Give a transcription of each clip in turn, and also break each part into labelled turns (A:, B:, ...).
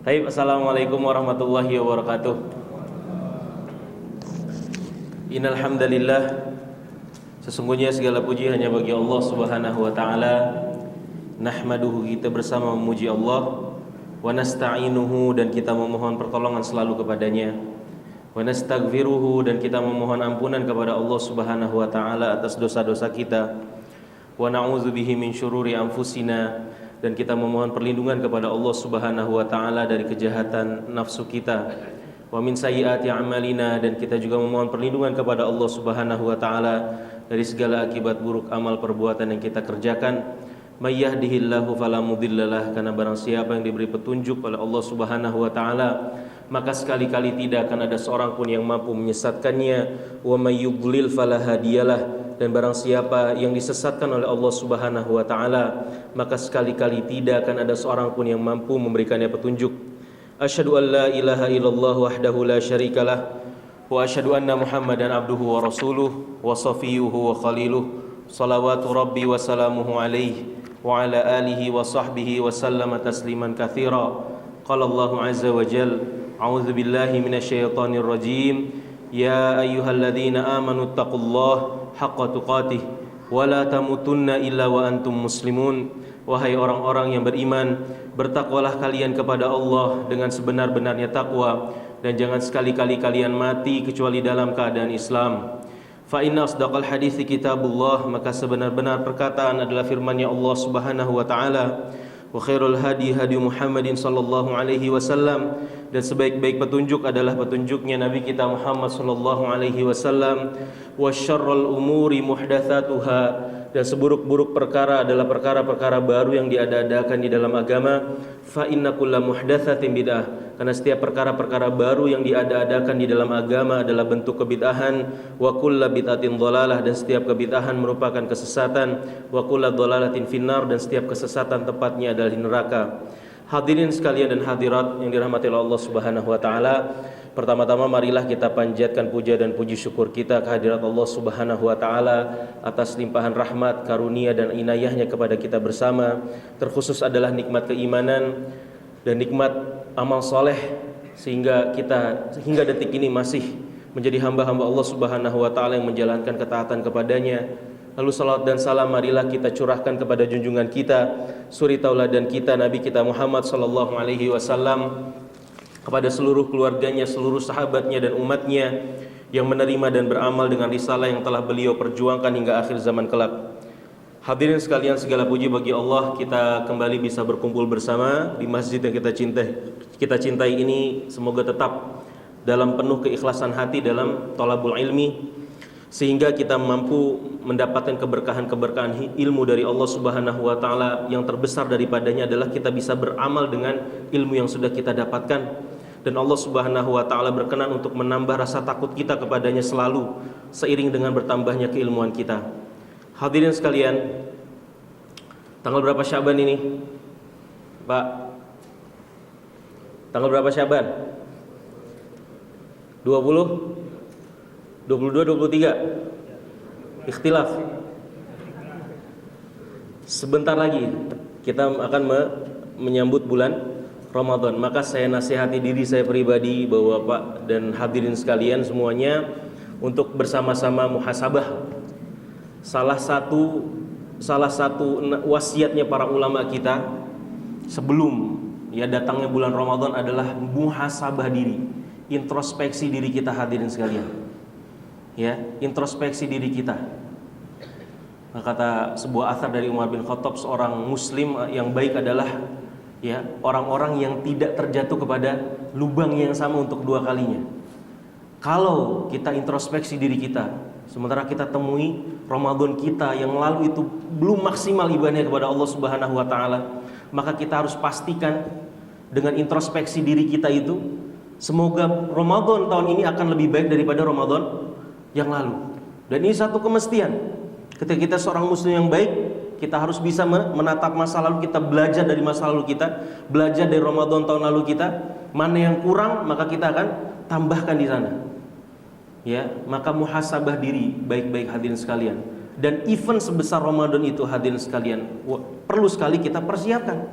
A: Baik, assalamualaikum warahmatullahi wabarakatuh. Innal hamdalillah, sesungguhnya segala puji hanya bagi Allah Subhanahu wa taala. Nahmaduhu, kita bersama memuji Allah, wa nasta'inuhu, dan kita memohon pertolongan selalu kepadanya, wa nastaghfiruhu, dan kita memohon ampunan kepada Allah Subhanahu wa taala atas dosa-dosa kita, wa na'udzubihi min syururi anfusina, dan kita memohon perlindungan kepada Allah Subhanahu wa taala dari kejahatan nafsu kita, wa min sayyiati a'malina, dan kita juga memohon perlindungan kepada Allah Subhanahu wa taala dari segala akibat buruk amal perbuatan yang kita kerjakan. May yahdihillahu fala mudhillalah, karena barang siapa yang diberi petunjuk oleh Allah Subhanahu wa taala, maka sekali-kali tidak akan ada seorang pun yang mampu menyesatkannya. Wa may yudlil fala hadiyalah, dan barang siapa yang disesatkan oleh Allah Subhanahu wa taala, maka sekali-kali tidak akan ada seorang pun yang mampu memberikannya petunjuk. Asyhadu an la ilaha illallah wahdahu la syarikalah, wa asyhadu anna Muhammadan abduhu wa rasuluh wa safiyuhu wa khaliluh, salawatu rabbi wa salamuhu alaihi wa ala alihi wa sahbihi wa sallama tasliman katsira. Qala Allahu azza wa jalla, a'udzu billahi minasyaitonir rajim. Ya ayyuhalladzina amanu taqullaha haqqa tuqatih wa la tamutunna illa wa antum muslimun. Wahai orang-orang yang beriman, bertakwalah kalian kepada Allah dengan sebenar-benarnya takwa, dan jangan sekali-kali kalian mati kecuali dalam keadaan Islam. Fa inna asdaqal hadithi kitabullah, maka sebenar-benar perkataan adalah firman-Nya Allah Subhanahu wa taala. Wa khairul hadi hadi Muhammadin sallallahu alaihi wasallam, dan sebaik-baik petunjuk adalah petunjuknya Nabi kita Muhammad sallallahu alaihi wasallam. Wa syarrul umuri muhdatsatuha, dan seburuk-buruk perkara adalah perkara-perkara baru yang diada-adakan di dalam agama. Fa inna kulla muhdatsatin bid'ah, karena setiap perkara-perkara baru yang diada-adakan di dalam agama adalah bentuk kebid'ahan. Wa kulla bid'atin dhalalah, dan setiap kebid'ahan merupakan kesesatan. Wa kulla dhalalatin finnar, dan setiap kesesatan tepatnya adalah di neraka. Hadirin sekalian dan hadirat yang dirahmati Allah Subhanahu wa taala, pertama-tama marilah kita panjatkan puja dan puji syukur kita kehadirat Allah Subhanahu wa taala atas limpahan rahmat, karunia dan inayahnya kepada kita bersama. Terkhusus adalah nikmat keimanan dan nikmat amal soleh, sehingga kita hingga detik ini masih menjadi hamba-hamba Allah Subhanahu wa taala yang menjalankan ketaatan kepadanya. Lalu salawat dan salam marilah kita curahkan kepada junjungan kita, suri tauladan kita, Nabi kita Muhammad sallallahu alaihi wasallam, kepada seluruh keluarganya, seluruh sahabatnya dan umatnya yang menerima dan beramal dengan risalah yang telah beliau perjuangkan hingga akhir zaman kelak. Hadirin sekalian, segala puji bagi Allah, kita kembali bisa berkumpul bersama di masjid yang kita cintai ini. Semoga tetap dalam penuh keikhlasan hati dalam thalabul ilmi, sehingga kita mampu mendapatkan keberkahan-keberkahan ilmu dari Allah Subhanahu wa taala. Yang terbesar daripadanya adalah kita bisa beramal dengan ilmu yang sudah kita dapatkan, dan Allah Subhanahu wa taala berkenan untuk menambah rasa takut kita kepadanya selalu seiring dengan bertambahnya keilmuan kita. Hadirin sekalian, tanggal berapa Syaban ini, Pak? Tanggal berapa Syaban? 20? 22, 23? Ikhtilaf. Sebentar lagi kita akan menyambut bulan Ramadan. Maka saya nasihati diri saya pribadi, bahwa Pak dan hadirin sekalian semuanya, untuk bersama-sama muhasabah. Salah satu wasiatnya para ulama kita sebelum datangnya bulan Ramadan adalah muhasabah diri, introspeksi diri kita, hadirin sekalian. Introspeksi diri kita. Kata sebuah athar dari Umar bin Khattab, seorang muslim yang baik adalah orang-orang yang tidak terjatuh kepada lubang yang sama untuk dua kalinya. Kalau kita introspeksi diri kita, sementara kita temui Ramadan kita yang lalu itu belum maksimal ibadahnya kepada Allah Subhanahu wa taala, maka kita harus pastikan dengan introspeksi diri kita itu, semoga Ramadan tahun ini akan lebih baik daripada Ramadan yang lalu. Dan ini satu kemestian. Ketika kita seorang muslim yang baik, kita harus bisa menatap masa lalu kita, belajar dari masa lalu kita, belajar dari Ramadan tahun lalu kita, mana yang kurang maka kita akan tambahkan di sana. Maka muhasabah diri baik-baik, hadirin sekalian. Dan event sebesar Ramadan itu, hadirin sekalian, perlu sekali kita persiapkan.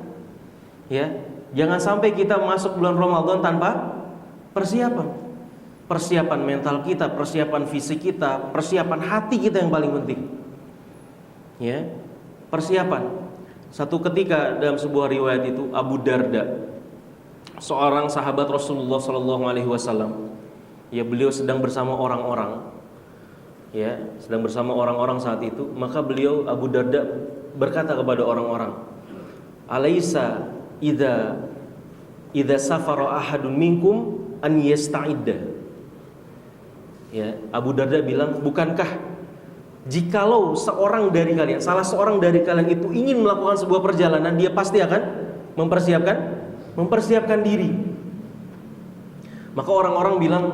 A: Jangan sampai kita masuk bulan Ramadan tanpa persiapan. Persiapan mental kita, persiapan fisik kita, persiapan hati kita yang paling penting. Ya, persiapan. Satu ketika dalam sebuah riwayat itu Abu Darda, seorang sahabat Rasulullah Shallallahu Alaihi Wasallam, ya beliau sedang bersama orang-orang, ya sedang bersama orang-orang saat itu. Maka beliau Abu Darda berkata kepada orang-orang, Alaisa idza safara ahadun minkum an yasta'idda. Ya, Abu Darda bilang, bukankah jikalau seorang dari kalian, salah seorang dari kalian itu ingin melakukan sebuah perjalanan, dia pasti akan mempersiapkan diri. Maka orang-orang bilang,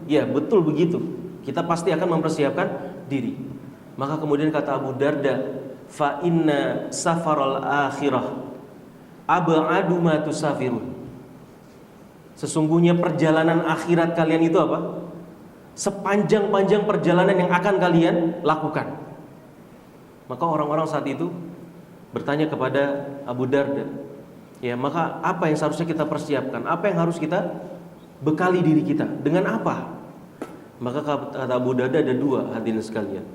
A: ya betul begitu, kita pasti akan mempersiapkan diri. Maka kemudian kata Abu Darda, fa inna safaral akhirah ab'adu ma tusafirun. Sesungguhnya perjalanan akhirat kalian itu apa? Sepanjang-panjang perjalanan yang akan kalian lakukan. Maka orang-orang saat itu bertanya kepada Abu Darda, ya maka apa yang seharusnya kita persiapkan? Apa yang harus kita bekali diri kita? Dengan apa? Maka kata Abu Darda ada dua, hadirin sekalian.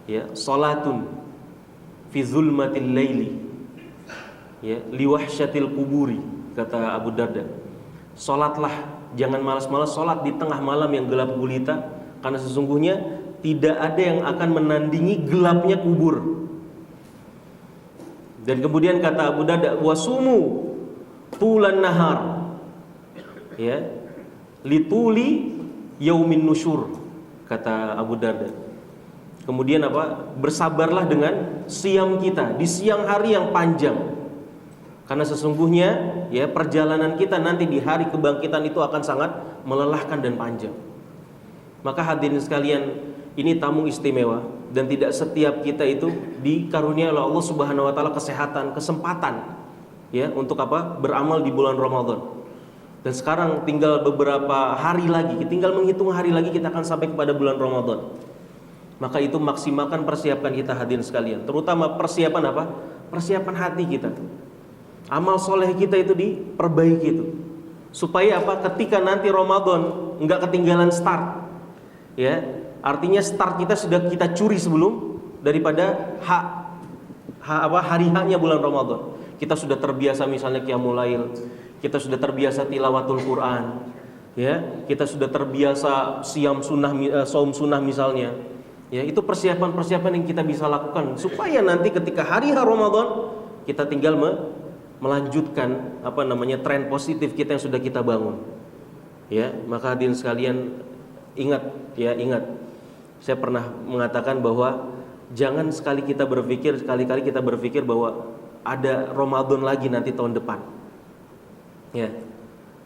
A: Ya, salatun fi zulmatil laili, ya liwahsyatil kuburi, kata Abu Darda. Salatlah, jangan malas-malas salat di tengah malam yang gelap gulita, karena sesungguhnya tidak ada yang akan menandingi gelapnya kubur. Dan kemudian kata Abu Darda, wasumu tulan nahar, ya lituli yaumin nusyur, kata Abu Darda. Kemudian apa? Bersabarlah dengan siam kita di siang hari yang panjang. Karena sesungguhnya ya perjalanan kita nanti di hari kebangkitan itu akan sangat melelahkan dan panjang. Maka hadirin sekalian, ini tamu istimewa dan tidak setiap kita itu dikaruniai oleh Allah Subhanahu wa taala kesehatan, kesempatan ya untuk apa? Beramal di bulan Ramadan. Dan sekarang tinggal beberapa hari lagi, tinggal menghitung hari lagi kita akan sampai kepada bulan Ramadan. Maka itu maksimalkan persiapan kita hadirin sekalian, terutama persiapan apa? Persiapan hati kita. Amal soleh kita itu diperbaiki itu, supaya apa? Ketika nanti Ramadan nggak ketinggalan start, ya artinya start kita sudah kita curi sebelum daripada hari haknya bulan Ramadan. Kita sudah terbiasa misalnya qiyamul lail, kita sudah terbiasa tilawatul Quran, ya kita sudah terbiasa siam sunnah, saum sunnah misalnya. Ya itu persiapan-persiapan yang kita bisa lakukan supaya nanti ketika hari Ramadan kita tinggal melanjutkan tren positif kita yang sudah kita bangun. Ya, maka hadirin sekalian ingat. Saya pernah mengatakan bahwa jangan sekali kita berpikir bahwa ada Ramadan lagi nanti tahun depan. Ya.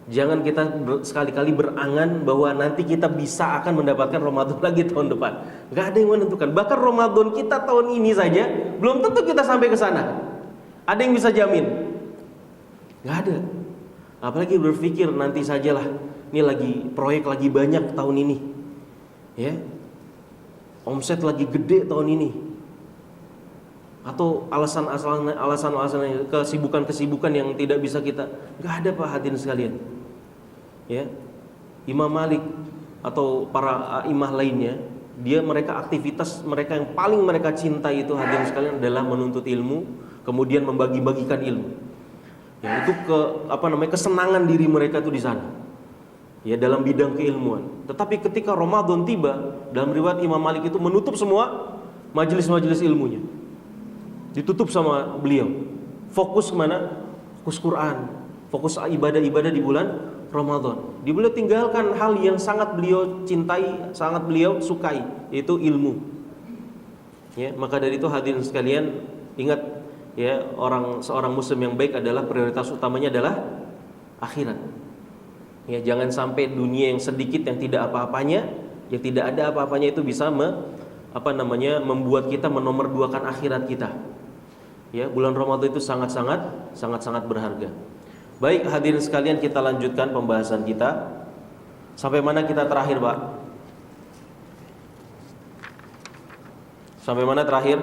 A: Jangan kita sekali-kali berangan bahwa nanti kita bisa akan mendapatkan Ramadan lagi tahun depan. Gak ada yang menentukan. Bahkan Ramadan kita tahun ini saja belum tentu kita sampai ke sana. Ada yang bisa jamin? Gak ada. Apalagi berpikir nanti sajalah, ini lagi proyek lagi banyak tahun ini, ya omset lagi gede tahun ini, atau alasan kesibukan yang tidak bisa kita. Gak ada Pak hadirin sekalian. Ya Imam Malik atau para imam lainnya, mereka aktivitas mereka yang paling mereka cintai itu hadirin sekalian adalah menuntut ilmu, kemudian membagi-bagikan ilmu. Ya, itu kesenangan diri mereka itu di sana. Ya dalam bidang keilmuan. Tetapi ketika Ramadan tiba, dalam riwayat Imam Malik itu menutup semua majelis-majelis ilmunya. Ditutup sama beliau. Fokus kemana? Fokus Quran, fokus ibadah-ibadah di bulan Ramadan. Beliau tinggalkan hal yang sangat beliau cintai, sangat beliau sukai, yaitu ilmu. Ya, maka dari itu hadirin sekalian, ingat ya, seorang muslim yang baik adalah prioritas utamanya adalah akhirat. Ya, jangan sampai dunia yang sedikit yang tidak apa-apanya, yang tidak ada apa-apanya itu bisa membuat kita menomorduakan akhirat kita. Ya, bulan Ramadan itu sangat berharga. Baik hadirin sekalian, kita lanjutkan pembahasan kita. Sampai mana kita terakhir, Pak? Sampai mana terakhir?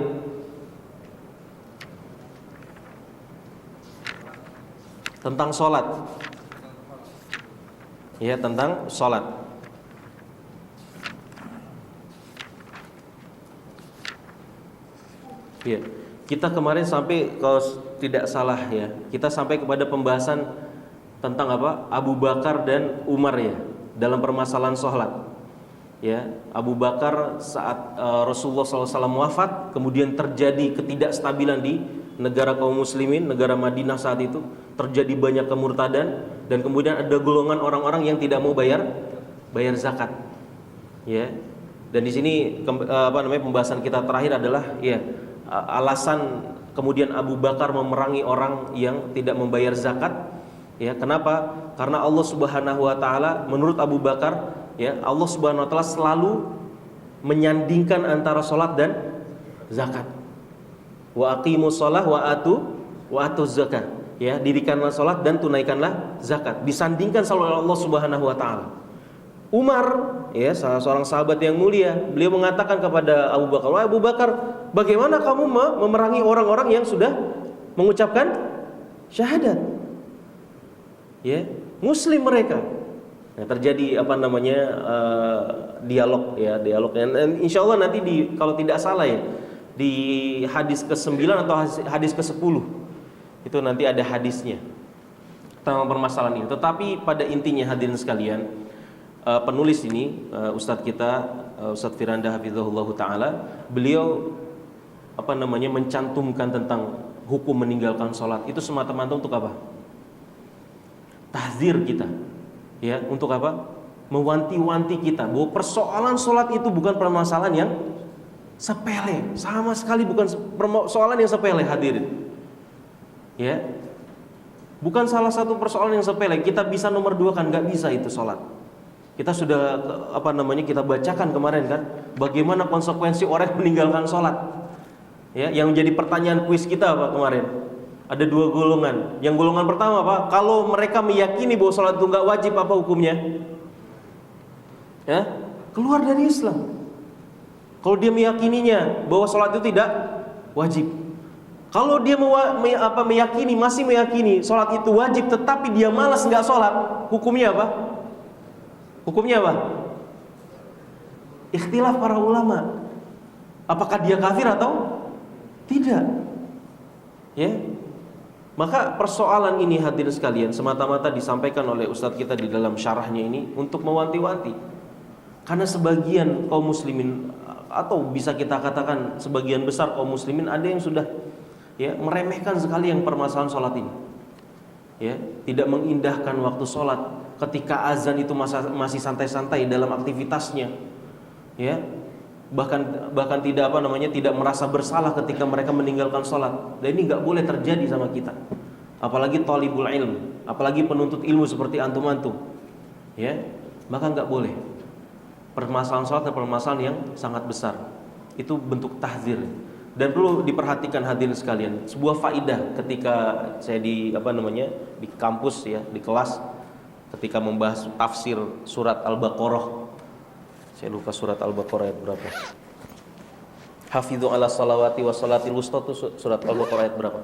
A: Tentang sholat. Ya, tentang sholat. Ya, kita kemarin sampai, kalau tidak salah ya, kita sampai kepada pembahasan tentang apa? Abu Bakar dan Umar ya, dalam permasalahan sholat. Ya, Abu Bakar saat Rasulullah SAW wafat, kemudian terjadi ketidakstabilan di negara kaum muslimin, negara Madinah saat itu, terjadi banyak kemurtadan, dan kemudian ada golongan orang-orang yang tidak mau bayar zakat. Ya, dan di sini pembahasan kita terakhir adalah ya, alasan kemudian Abu Bakar memerangi orang yang tidak membayar zakat. Ya, kenapa? Karena Allah Subhanahu wa taala, menurut Abu Bakar, ya, Allah Subhanahu wa taala selalu menyandingkan antara sholat dan zakat. Wa aqimus shalah wa atuz zakat. Ya, dirikanlah sholat dan tunaikanlah zakat. Disandingkan selalu oleh Allah Subhanahu wa taala. Umar, ya, salah seorang sahabat yang mulia, beliau mengatakan kepada Abu Bakar, "Wahai Abu Bakar, bagaimana kamu memerangi orang-orang yang sudah mengucapkan syahadat?" Ya, muslim mereka. Nah, terjadi dialog ya, dan insya Allah nanti kalau tidak salah ya, di hadis ke-9 atau hadis ke-10 itu nanti ada hadisnya tentang permasalahan ini. Tetapi pada intinya hadirin sekalian, penulis ini Ustadz kita Ustadz Firanda hafizahullah taala, beliau mencantumkan tentang hukum meninggalkan sholat itu semata-mata untuk apa? Tahzir kita. Ya, untuk apa? Mewanti-wanti kita bahwa persoalan sholat itu bukan permasalahan yang sepele, sama sekali bukan persoalan yang sepele, hadirin. Ya, bukan salah satu persoalan yang sepele. Kita bisa nomor 2 kan? Nggak bisa itu sholat. Kita sudah kita bacakan kemarin kan, bagaimana konsekuensi orang yang meninggalkan sholat. Ya, yang menjadi pertanyaan kuis kita apa kemarin? Ada 2 golongan. Yang golongan pertama apa? Kalau mereka meyakini bahwa sholat itu nggak wajib, apa hukumnya? Ya, keluar dari Islam. Kalau dia meyakininya bahwa sholat itu tidak wajib. Kalau dia masih meyakini sholat itu wajib, tetapi dia malas nggak sholat, hukumnya apa? Hukumnya apa? Ikhtilaf para ulama. Apakah dia kafir atau tidak? Ya. Maka persoalan ini hadirin sekalian semata-mata disampaikan oleh ustadz kita di dalam syarahnya ini untuk mewanti-wanti. Karena sebagian kaum muslimin, atau bisa kita katakan sebagian besar kaum muslimin, ada yang sudah ya meremehkan sekali yang permasalahan sholat ini. Ya, tidak mengindahkan waktu sholat. Ketika azan itu masih santai-santai dalam aktivitasnya. Ya. Bahkan tidak tidak merasa bersalah ketika mereka meninggalkan sholat. Dan ini nggak boleh terjadi sama kita. Apalagi thalibul ilm, apalagi penuntut ilmu seperti antum-antum. Ya, maka nggak boleh. Permasalahan sholat adalah permasalahan yang sangat besar. Itu bentuk tahzir. Dan perlu diperhatikan hadirin sekalian, sebuah faidah ketika saya di kampus ya, di kelas, ketika membahas tafsir surat Al-Baqarah. Saya lupa surat Al-Baqarah ayat berapa. Hafidhu ala salawati wa salatil wusta itu surat Al-Baqarah ayat berapa?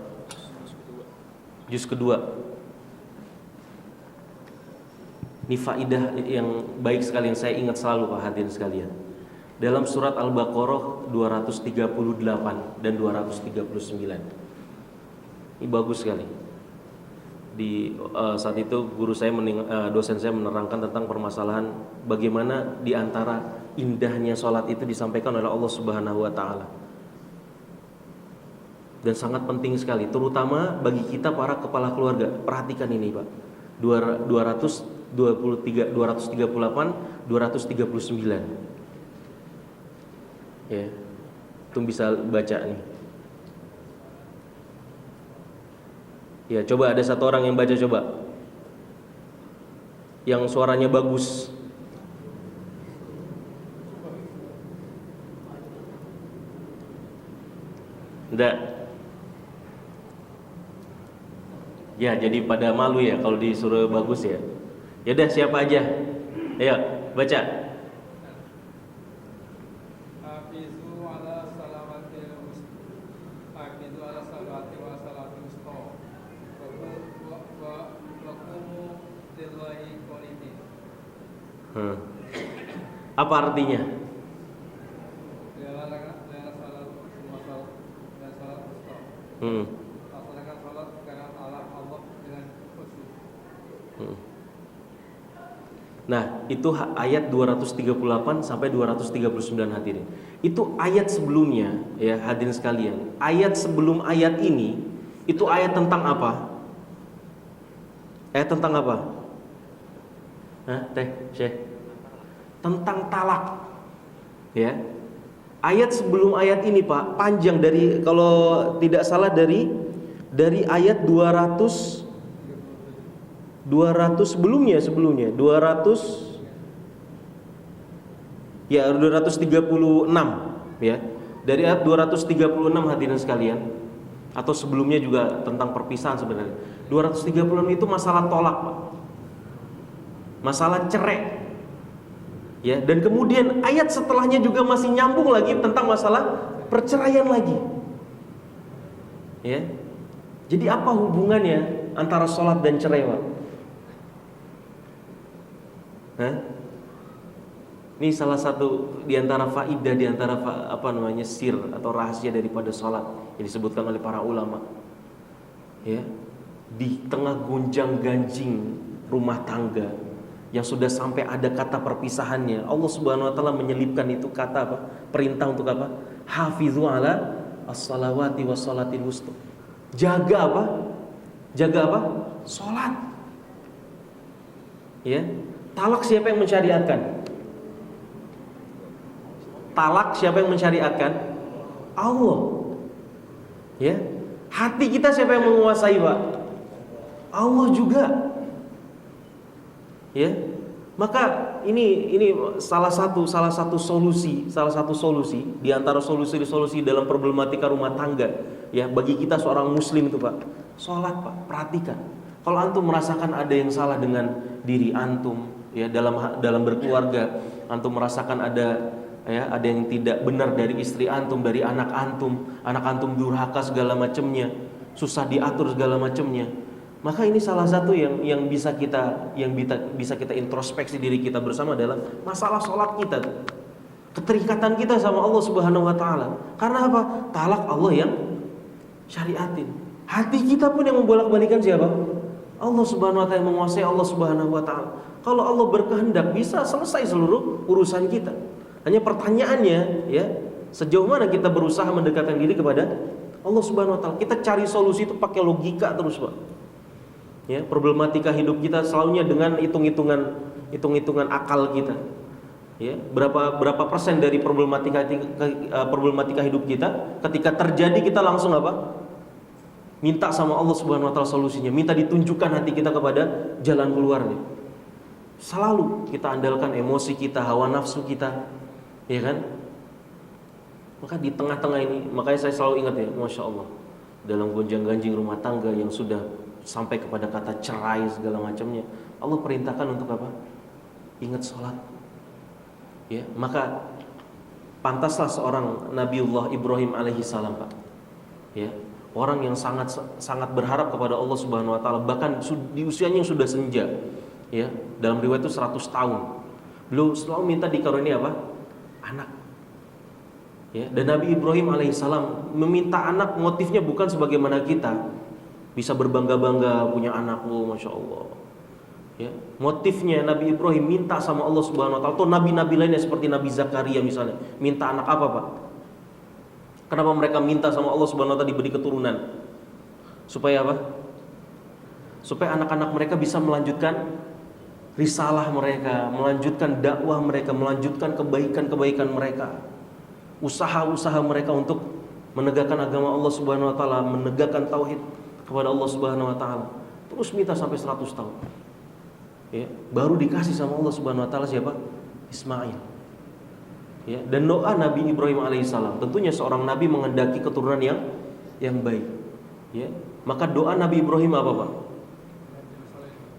A: Juz kedua. Ini faidah yang baik sekali yang saya ingat selalu Pak hadirin sekalian. Dalam surat Al-Baqarah 238 dan 239. Ini bagus sekali. Saat itu guru saya dosen saya menerangkan tentang permasalahan bagaimana di antara indahnya sholat itu disampaikan oleh Allah Subhanahu wa taala. Dan sangat penting sekali, terutama bagi kita para kepala keluarga. Perhatikan ini, Pak. 238, 239. Ya. Itu bisa baca nih. Ya, coba ada satu orang yang baca coba. Yang suaranya bagus. Enggak. Ya, jadi pada malu ya kalau disuruh bagus ya. Ya udah, siapa aja? Ayo, baca. Apa artinya? Nah, itu ayat 238 sampai 239 hadirin. Itu ayat sebelumnya ya hadirin sekalian. Ayat sebelum ayat ini itu ayat tentang apa? Ayat tentang apa? Syekh? Tentang talak. Ya. Ayat sebelum ayat ini, Pak, panjang dari kalau tidak salah dari ayat 200 sebelumnya 236 ya. Dari ayat 236 hadirin sekalian, atau sebelumnya juga tentang perpisahan sebenarnya. 236 itu masalah tolak, Pak. Masalah cerai. Ya, dan kemudian ayat setelahnya juga masih nyambung lagi tentang masalah perceraian lagi. Ya. Jadi apa hubungannya antara sholat dan cerai, Pak? Ini salah satu diantara faidah, diantara sir atau rahasia daripada sholat yang disebutkan oleh para ulama. Ya, di tengah gonjang ganjing rumah tangga yang sudah sampai ada kata perpisahannya, Allah Subhanahu Wa Taala menyelipkan itu kata apa? Perintah untuk apa? Hafizu ala as-salawati was salatil wusta. Jaga apa? Jaga apa? Sholat. Ya. Talak siapa yang mensyariatkan? Talak siapa yang mensyariatkan? Allah. Ya. Hati kita siapa yang menguasai, Pak? Allah juga. Ya. Maka ini salah satu solusi di antara solusi dalam problematika rumah tangga ya bagi kita seorang muslim itu, Pak. Salat, Pak. Perhatikan. Kalau antum merasakan ada yang salah dengan diri antum ya dalam berkeluarga, antum merasakan ada yang tidak benar dari istri antum, dari anak antum durhaka segala macamnya, susah diatur segala macamnya, maka ini salah satu yang bisa kita introspeksi diri kita bersama adalah masalah sholat kita, keterikatan kita sama Allah Subhanahu Wa Taala. Karena apa? Talak Allah yang syariatin. Hati kita pun yang membolak-balikan siapa? Allah Subhanahu Wa Taala, yang menguasai Allah Subhanahu Wa Taala. Kalau Allah berkehendak bisa selesai seluruh urusan kita. Hanya pertanyaannya ya, sejauh mana kita berusaha mendekatkan diri kepada Allah Subhanahu Wa Taala. Kita cari solusi itu pakai logika terus, Pak. Ya, problematika hidup kita selalunya dengan hitung-hitungan akal kita. Ya, berapa persen dari problematika hidup kita ketika terjadi kita langsung apa? Minta sama Allah Subhanahu Wa Taala solusinya, minta ditunjukkan hati kita kepada jalan keluarnya. Selalu kita andalkan emosi kita, hawa nafsu kita, ya kan? Maka di tengah-tengah ini, makanya saya selalu ingat ya, Masya Allah, dalam gonjang-ganjing rumah tangga yang sudah sampai kepada kata cerai segala macamnya, Allah perintahkan untuk apa? Ingat sholat. Ya, maka pantaslah seorang Nabiullah Ibrahim alaihi salam, Pak. Ya, orang yang sangat berharap kepada Allah Subhanahu Wa Taala, bahkan di usianya yang sudah senja. Ya, dalam riwayat itu 100 tahun. Beliau selalu minta dikaruniai apa? Anak. Ya, dan Nabi Ibrahim alaihissalam meminta anak, motifnya bukan sebagaimana kita bisa berbangga-bangga punya anak, Masya Allah. Ya, motifnya Nabi Ibrahim minta sama Allah Subhanahu Wa Taala. Atau nabi-nabi lainnya seperti Nabi Zakaria misalnya, minta anak apa, Pak? Kenapa mereka minta sama Allah Subhanahu Wa Taala diberi keturunan? Supaya apa? Supaya anak-anak mereka bisa melanjutkan risalah mereka, melanjutkan dakwah mereka, melanjutkan kebaikan-kebaikan mereka, usaha-usaha mereka untuk menegakkan agama Allah Subhanahu Wa Taala, menegakkan tauhid kepada Allah Subhanahu Wa Taala. Terus minta sampai 100 tahun. Ya, baru dikasih sama Allah Subhanahu Wa Taala siapa? Ismail. Ya, dan doa Nabi Ibrahim alaihissalam, tentunya seorang nabi menghendaki keturunan yang baik. Ya, maka doa Nabi Ibrahim apa, Pak?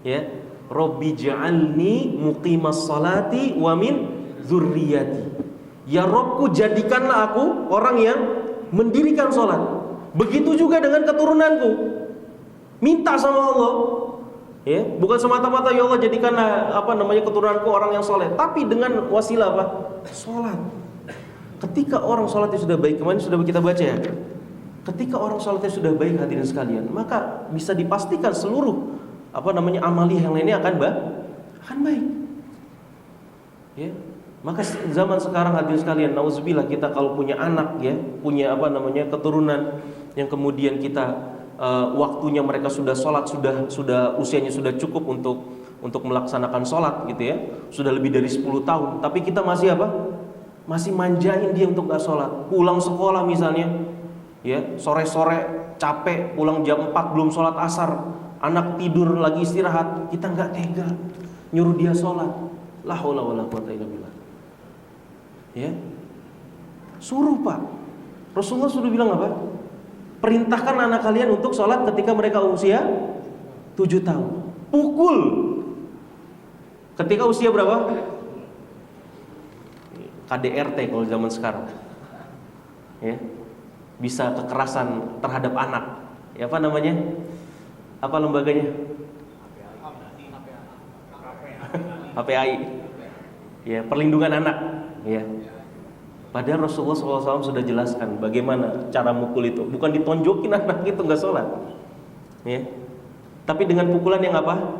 A: Ya, Rabbi ja'alni muqimas salati wa min dzurriyyati. Ya Rabbku, jadikanlah aku orang yang mendirikan salat. Begitu juga dengan keturunanku. Minta sama Allah. Ya, bukan semata-mata ya Allah jadikanlah keturunanku orang yang soleh, tapi dengan wasilah apa? Sholat. Ketika orang sholatnya sudah baik, kemarin sudah kita baca ya. Ketika orang sholatnya sudah baik hadirin sekalian, maka bisa dipastikan seluruh amaliyah yang lainnya akan baik. Ya. Maka zaman sekarang hadirin sekalian, nauzubillah, kita kalau punya anak ya, punya keturunan yang kemudian kita waktunya mereka sudah sholat, sudah usianya sudah cukup untuk melaksanakan sholat gitu ya, sudah lebih dari 10 tahun, tapi kita masih masih manjain dia untuk gak sholat. Pulang sekolah misalnya ya, sore-sore capek, pulang jam 4 belum sholat asar, anak tidur lagi istirahat, kita gak tega nyuruh dia sholat. La haula wala quwata illa billah. Ya, suruh Pak. Rasulullah sudah bilang apa? Perintahkan anak kalian untuk sholat ketika mereka usia 7 tahun. Pukul ketika usia berapa? KDRT kalau zaman sekarang. Ya. Bisa kekerasan terhadap anak. Ya, apa namanya? Apa lembaganya? HPAI. Ya, perlindungan anak. Ya. Padahal Rasulullah SAW sudah jelaskan bagaimana cara mukul itu. Bukan ditonjokin anak itu nggak sholat, ya. Tapi dengan pukulan yang apa?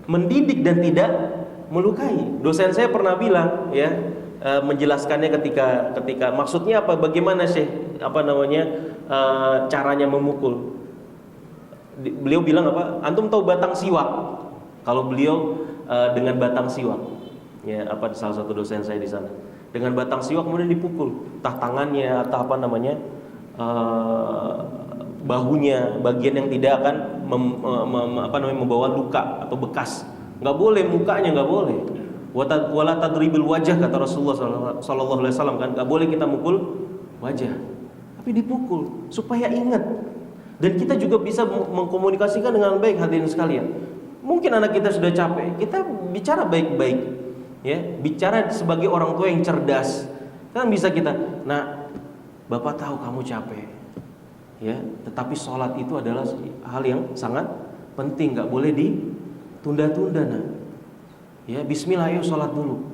A: Mendidik dan tidak melukai. Dosen saya pernah bilang, ya, menjelaskannya ketika maksudnya apa? Bagaimana sih caranya memukul? Beliau bilang apa? Antum tahu batang siwak? Kalau beliau dengan batang siwak, ya, salah satu dosen saya di sana. Dengan batang siwak kemudian dipukul, entah tangannya atau bahunya, bagian yang tidak akan membawa luka atau bekas. Nggak boleh mukanya, nggak boleh. Wala tadribil wajah, kata Rasulullah sallallahu alaihi wasallam kan, nggak boleh kita mukul wajah, tapi dipukul supaya ingat. Dan kita juga bisa mengkomunikasikan dengan baik hadirin sekalian. Mungkin anak kita sudah capek, kita bicara baik-baik. Ya, bicara sebagai orang tua yang cerdas. Kan bisa kita, "Nah, Bapak tahu kamu capek. Ya, tetapi sholat itu adalah hal yang sangat penting, nggak boleh ditunda-tunda, nah. Ya, bismillah, ayo sholat dulu.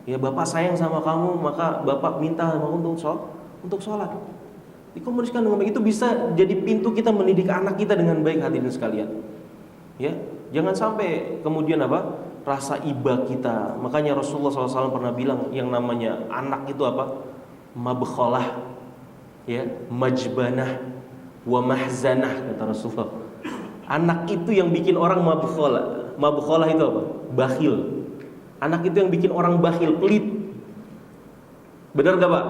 A: Ya, Bapak sayang sama kamu, maka Bapak minta sama untuk sholat." Dikomunikasikan dengan baik, itu bisa jadi pintu kita mendidik anak kita dengan baik hadirin sekalian. Ya, jangan sampai kemudian rasa iba kita. Makanya Rasulullah SAW pernah bilang yang namanya anak itu mabkhalah, ya, majbanah, wa mahzanah, kata Rasulullah. Anak itu yang bikin orang mabkhalah. Mabkhalah itu apa? Bakhil. Anak itu yang bikin orang bakhil, pelit. Benar gak Pak?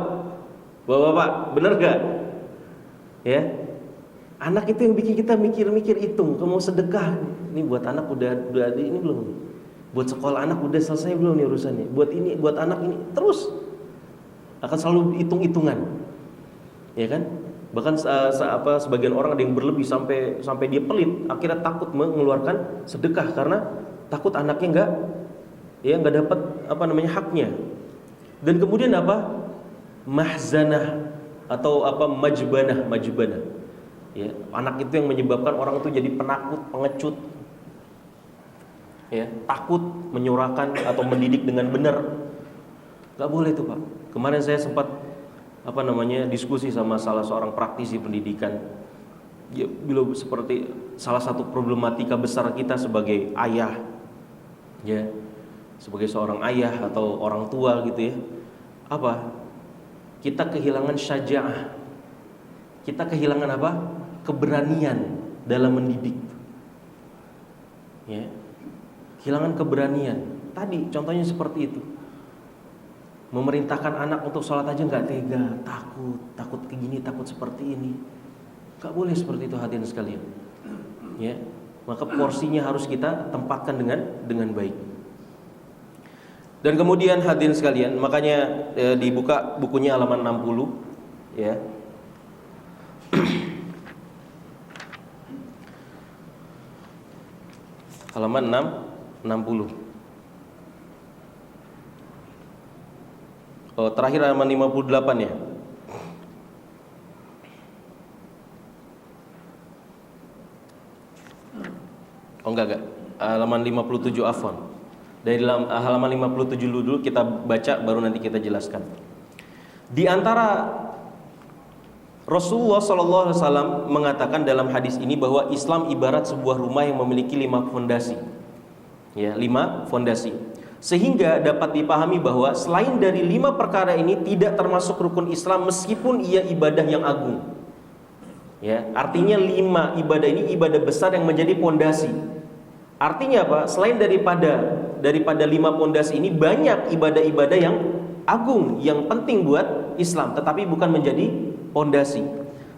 A: Bapak-bapak, benar gak? Ya, anak itu yang bikin kita mikir-mikir, hitung, kamu sedekah, ini buat anak udah ini belum? Buat sekolah anak udah selesai belum nih urusannya? Buat ini, buat anak ini, terus akan selalu hitung-hitungan, ya kan? Bahkan sebagian orang ada yang berlebih sampai dia pelit, akhirnya takut mengeluarkan sedekah karena takut anaknya nggak dapat haknya. Dan kemudian mahzanah atau majbanah. Ya, anak itu yang menyebabkan orang itu jadi penakut, pengecut. Ya, takut menyurahkan atau mendidik dengan benar. Gak boleh itu Pak. Kemarin saya sempat diskusi sama salah seorang praktisi pendidikan. Ya, bila seperti salah satu problematika besar kita sebagai ayah, ya, sebagai seorang ayah atau orang tua gitu ya, kita kehilangan syaja'ah. Kita kehilangan keberanian dalam mendidik. Ya. Kehilangan keberanian. Tadi contohnya seperti itu. Memerintahkan anak untuk sholat aja nggak tega, takut kayak gini, takut seperti ini. Nggak boleh seperti itu hadirin sekalian. Ya, maka porsinya harus kita tempatkan dengan baik. Dan kemudian hadirin sekalian, makanya dibuka bukunya halaman 60, ya. Halaman 60. Oh, terakhir halaman 58 ya. Oh enggak. halaman 57 afwan. Dari halaman 57 dulu kita baca, baru nanti kita jelaskan. Di antara Rasulullah SAW mengatakan dalam hadis ini bahwa Islam ibarat sebuah rumah yang memiliki 5 fondasi. Ya, 5 fondasi. Sehingga dapat dipahami bahwa selain dari 5 perkara ini tidak termasuk rukun Islam meskipun ia ibadah yang agung. Ya, artinya 5 ibadah ini ibadah besar yang menjadi fondasi. Artinya apa? Selain daripada 5 fondasi ini banyak ibadah-ibadah yang agung yang penting buat Islam, tetapi bukan menjadi fondasi.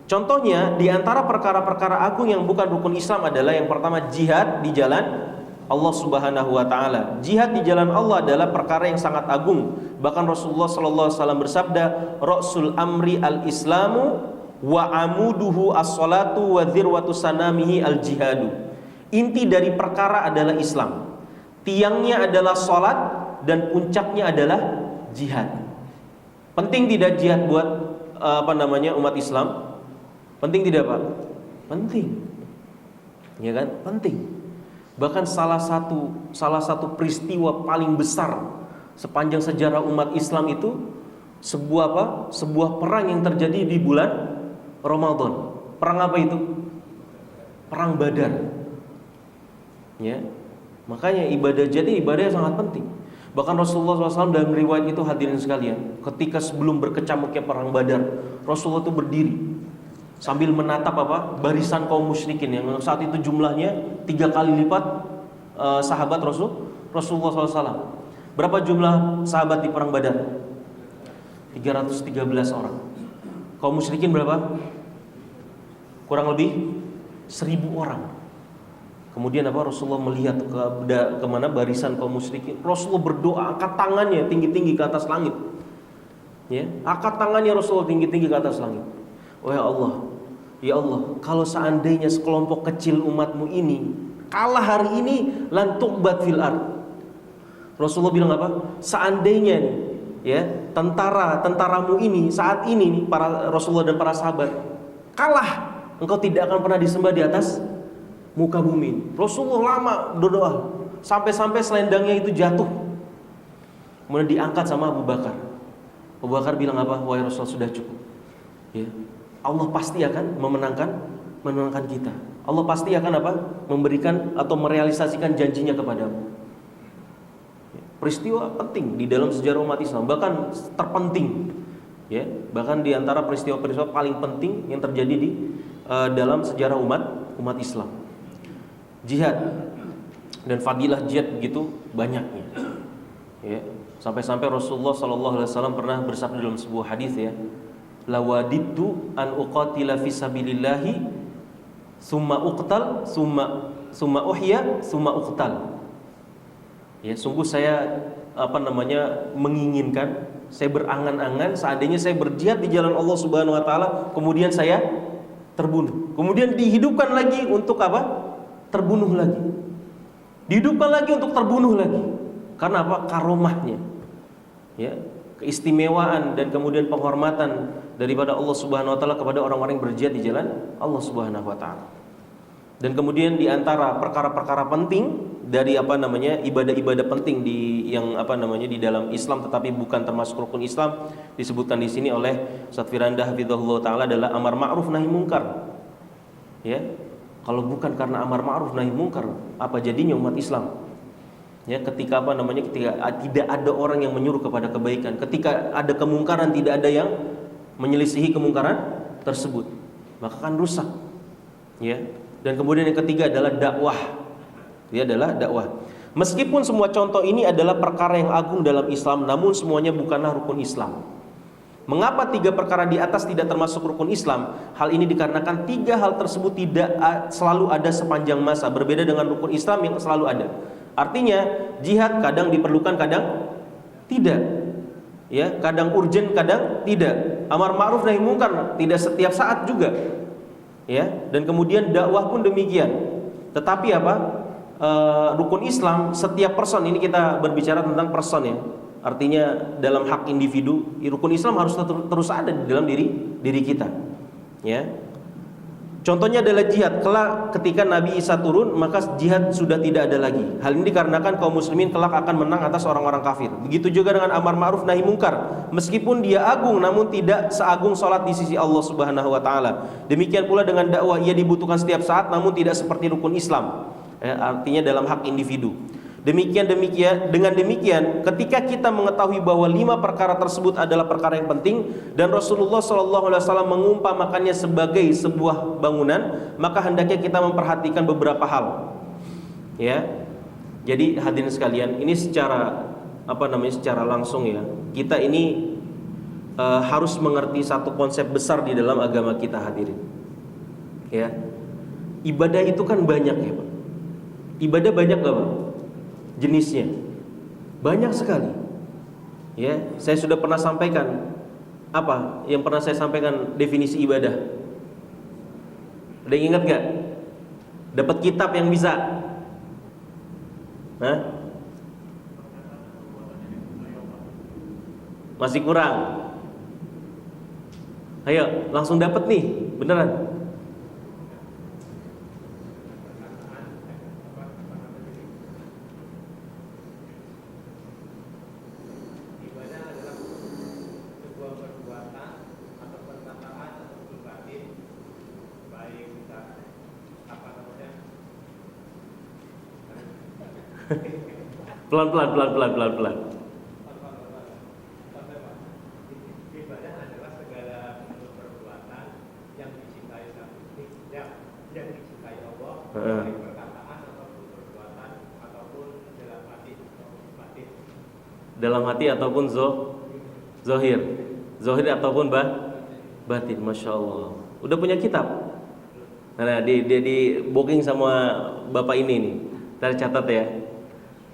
A: Contohnya di antara perkara-perkara agung yang bukan rukun Islam adalah yang pertama jihad di jalan Allah Subhanahu wa taala. Jihad di jalan Allah adalah perkara yang sangat agung. Bahkan Rasulullah sallallahu alaihi wasallam bersabda, "Ra'sul amri al-islamu wa amuduhu as-salatu wa dzirwatu sanamihi al-jihadu." Inti dari perkara adalah Islam. Tiangnya adalah salat dan puncaknya adalah jihad. Penting tidak jihad buat umat Islam? Penting tidak, Pak? Penting. Ya kan? Penting. Bahkan salah satu peristiwa paling besar sepanjang sejarah umat Islam itu sebuah perang yang terjadi di bulan Ramadan. Perang apa itu? Perang Badar. Ya. Makanya ibadah yang sangat penting. Bahkan Rasulullah SAW dalam riwayat itu, hadirin sekalian, ketika sebelum berkecamuknya perang Badar, Rasulullah itu berdiri sambil menatap barisan kaum musyrikin yang saat itu jumlahnya 3 kali lipat sahabat Rasulullah SAW. Berapa jumlah sahabat di perang Badar? 313 orang. Kaum musyrikin berapa? Kurang lebih 1000 orang. Kemudian Rasulullah melihat ke mana barisan kaum musyrikin. Rasulullah berdoa, angkat tangannya tinggi-tinggi ke atas langit. Ya, angkat tangannya Rasulullah tinggi-tinggi ke atas langit. Oh ya Allah, kalau seandainya sekelompok kecil umatmu ini kalah hari ini, lan tuqbat fil ard. Rasulullah bilang apa? Seandainya nih, ya, tentaramu ini saat ini nih, para Rasulullah dan para sahabat kalah, engkau tidak akan pernah disembah di atas muka bumi. Rasulullah lama berdoa sampai selendangnya itu jatuh. Kemudian diangkat sama Abu Bakar. Abu Bakar bilang apa? Wahai Rasul, sudah cukup. Ya. Allah pasti akan memenangkan kita. Allah pasti akan memberikan atau merealisasikan janjinya kepadamu. Ya. Peristiwa penting di dalam sejarah umat Islam, bahkan terpenting. Ya, bahkan di antara peristiwa-peristiwa paling penting yang terjadi di dalam sejarah umat Islam. Jihad dan fadilah jihad begitu banyaknya. Ya, sampai-sampai Rasulullah SAW pernah bersabda dalam sebuah hadis, ya, lawadidtu an uqatila fi sabilillahi summa uqtal summa uhya summa uqtal. Ya, sungguh saya menginginkan, saya berangan-angan seandainya saya berjihad di jalan Allah Subhanahu wa taala, kemudian saya terbunuh, kemudian dihidupkan lagi untuk terbunuh lagi, dihidupkan lagi untuk terbunuh lagi. Karena karomahnya, ya, keistimewaan dan kemudian penghormatan daripada Allah Subhanahu wa taala kepada orang-orang yang berjihad di jalan Allah Subhanahu wa taala. Dan kemudian di antara perkara-perkara penting dari ibadah-ibadah penting di dalam Islam tetapi bukan termasuk rukun Islam, disebutkan di sini oleh Ustaz Firanda hafizahullah taala adalah amar ma'ruf nahi munkar. Ya. Kalau bukan karena amar ma'ruf nahi munkar, apa jadinya umat Islam? Ya, ketika ketika tidak ada orang yang menyuruh kepada kebaikan, ketika ada kemungkaran tidak ada yang menyelisihi kemungkaran tersebut, maka akan rusak. Ya. Dan kemudian yang ketiga adalah dakwah. Dia adalah dakwah. Meskipun semua contoh ini adalah perkara yang agung dalam Islam, namun semuanya bukanlah rukun Islam. Mengapa 3 perkara di atas tidak termasuk rukun Islam? Hal ini dikarenakan 3 hal tersebut tidak selalu ada sepanjang masa, berbeda dengan rukun Islam yang selalu ada. Artinya jihad kadang diperlukan, kadang tidak. Ya, kadang urgent, kadang tidak. Amar ma'ruf nahi munkar tidak setiap saat juga. Ya, dan kemudian dakwah pun demikian. Tetapi rukun Islam setiap person, ini kita berbicara tentang person, ya. Artinya dalam hak individu, rukun Islam harus terus ada di dalam diri kita. Ya. Contohnya adalah jihad. Kelak ketika Nabi Isa turun, maka jihad sudah tidak ada lagi. Hal ini dikarenakan kaum muslimin kelak akan menang atas orang-orang kafir. Begitu juga dengan amar ma'ruf nahi mungkar. Meskipun dia agung, namun tidak seagung salat di sisi Allah Subhanahu wa taala. Demikian pula dengan dakwah, ia dibutuhkan setiap saat, namun tidak seperti rukun Islam. Artinya dalam hak individu. Dengan demikian, ketika kita mengetahui bahwa 5 perkara tersebut adalah perkara yang penting dan Rasulullah SAW mengumpamakannya sebagai sebuah bangunan, maka hendaknya kita memperhatikan beberapa hal. Ya, jadi hadirin sekalian, ini secara langsung ya, kita ini harus mengerti satu konsep besar di dalam agama kita, hadirin. Ya, ibadah itu kan banyak ya, Pak. Ibadah banyak gak, Pak? Jenisnya banyak sekali. Ya, saya sudah pernah sampaikan apa yang pernah saya sampaikan definisi ibadah. Ada yang ingat gak? Dapat kitab yang bisa? Hah? Masih kurang. Ayo, langsung dapat nih, beneran. Pelan-pelan.
B: Ibadah adalah segala bentuk perbuatan yang dicintai yang dicintai Allah, baik perkataan ataupun perbuatan ataupun dalam hati ataupun batin.
A: Dalam hati ataupun zohir ataupun batin. Masya Allah. Udah punya kitab? Nah, di booking sama bapak ini nih. Tercatat ya.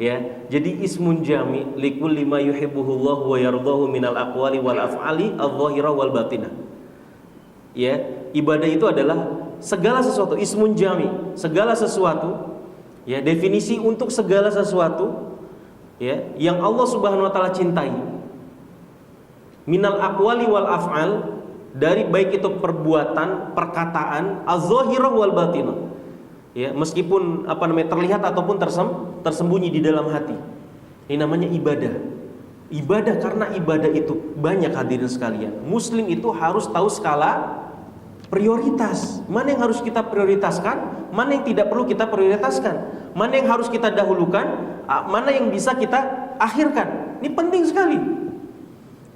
A: Ya, jadi ismun jami likulli ma yuhibbuhullah wa yardahu minal aqwali wal af'ali adh-dhahira wal batinah. Ya, ibadah itu adalah segala sesuatu, ismun jami, segala sesuatu. Ya, definisi untuk segala sesuatu ya yang Allah Subhanahu wa taala cintai. Minal aqwali wal af'al, dari baik itu perbuatan, perkataan, adh-dhahira wal batinah. Ya, meskipun terlihat ataupun tersembunyi di dalam hati. Ini namanya ibadah. Ibadah, karena ibadah itu banyak, hadirin sekalian. Muslim itu harus tahu skala prioritas. Mana yang harus kita prioritaskan, mana yang tidak perlu kita prioritaskan, mana yang harus kita dahulukan, mana yang bisa kita akhirkan. Ini penting sekali.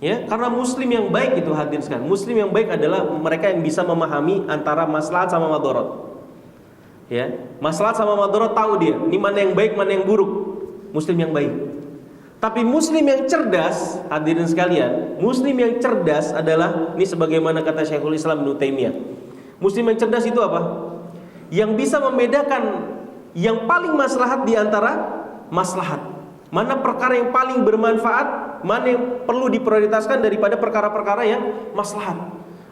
A: Ya, karena muslim yang baik itu, hadirin sekalian, muslim yang baik adalah mereka yang bisa memahami antara maslahat sama madarat. Ya, maslahat sama madarat tahu dia, ini mana yang baik, mana yang buruk. Muslim yang baik. Tapi muslim yang cerdas, hadirin sekalian, muslim yang cerdas adalah, ini sebagaimana kata Syekhul Islam Ibnu Taimiyah. Muslim yang cerdas itu apa? Yang bisa membedakan yang paling maslahat di antara maslahat. Mana perkara yang paling bermanfaat, mana yang perlu diprioritaskan daripada perkara-perkara yang maslahat.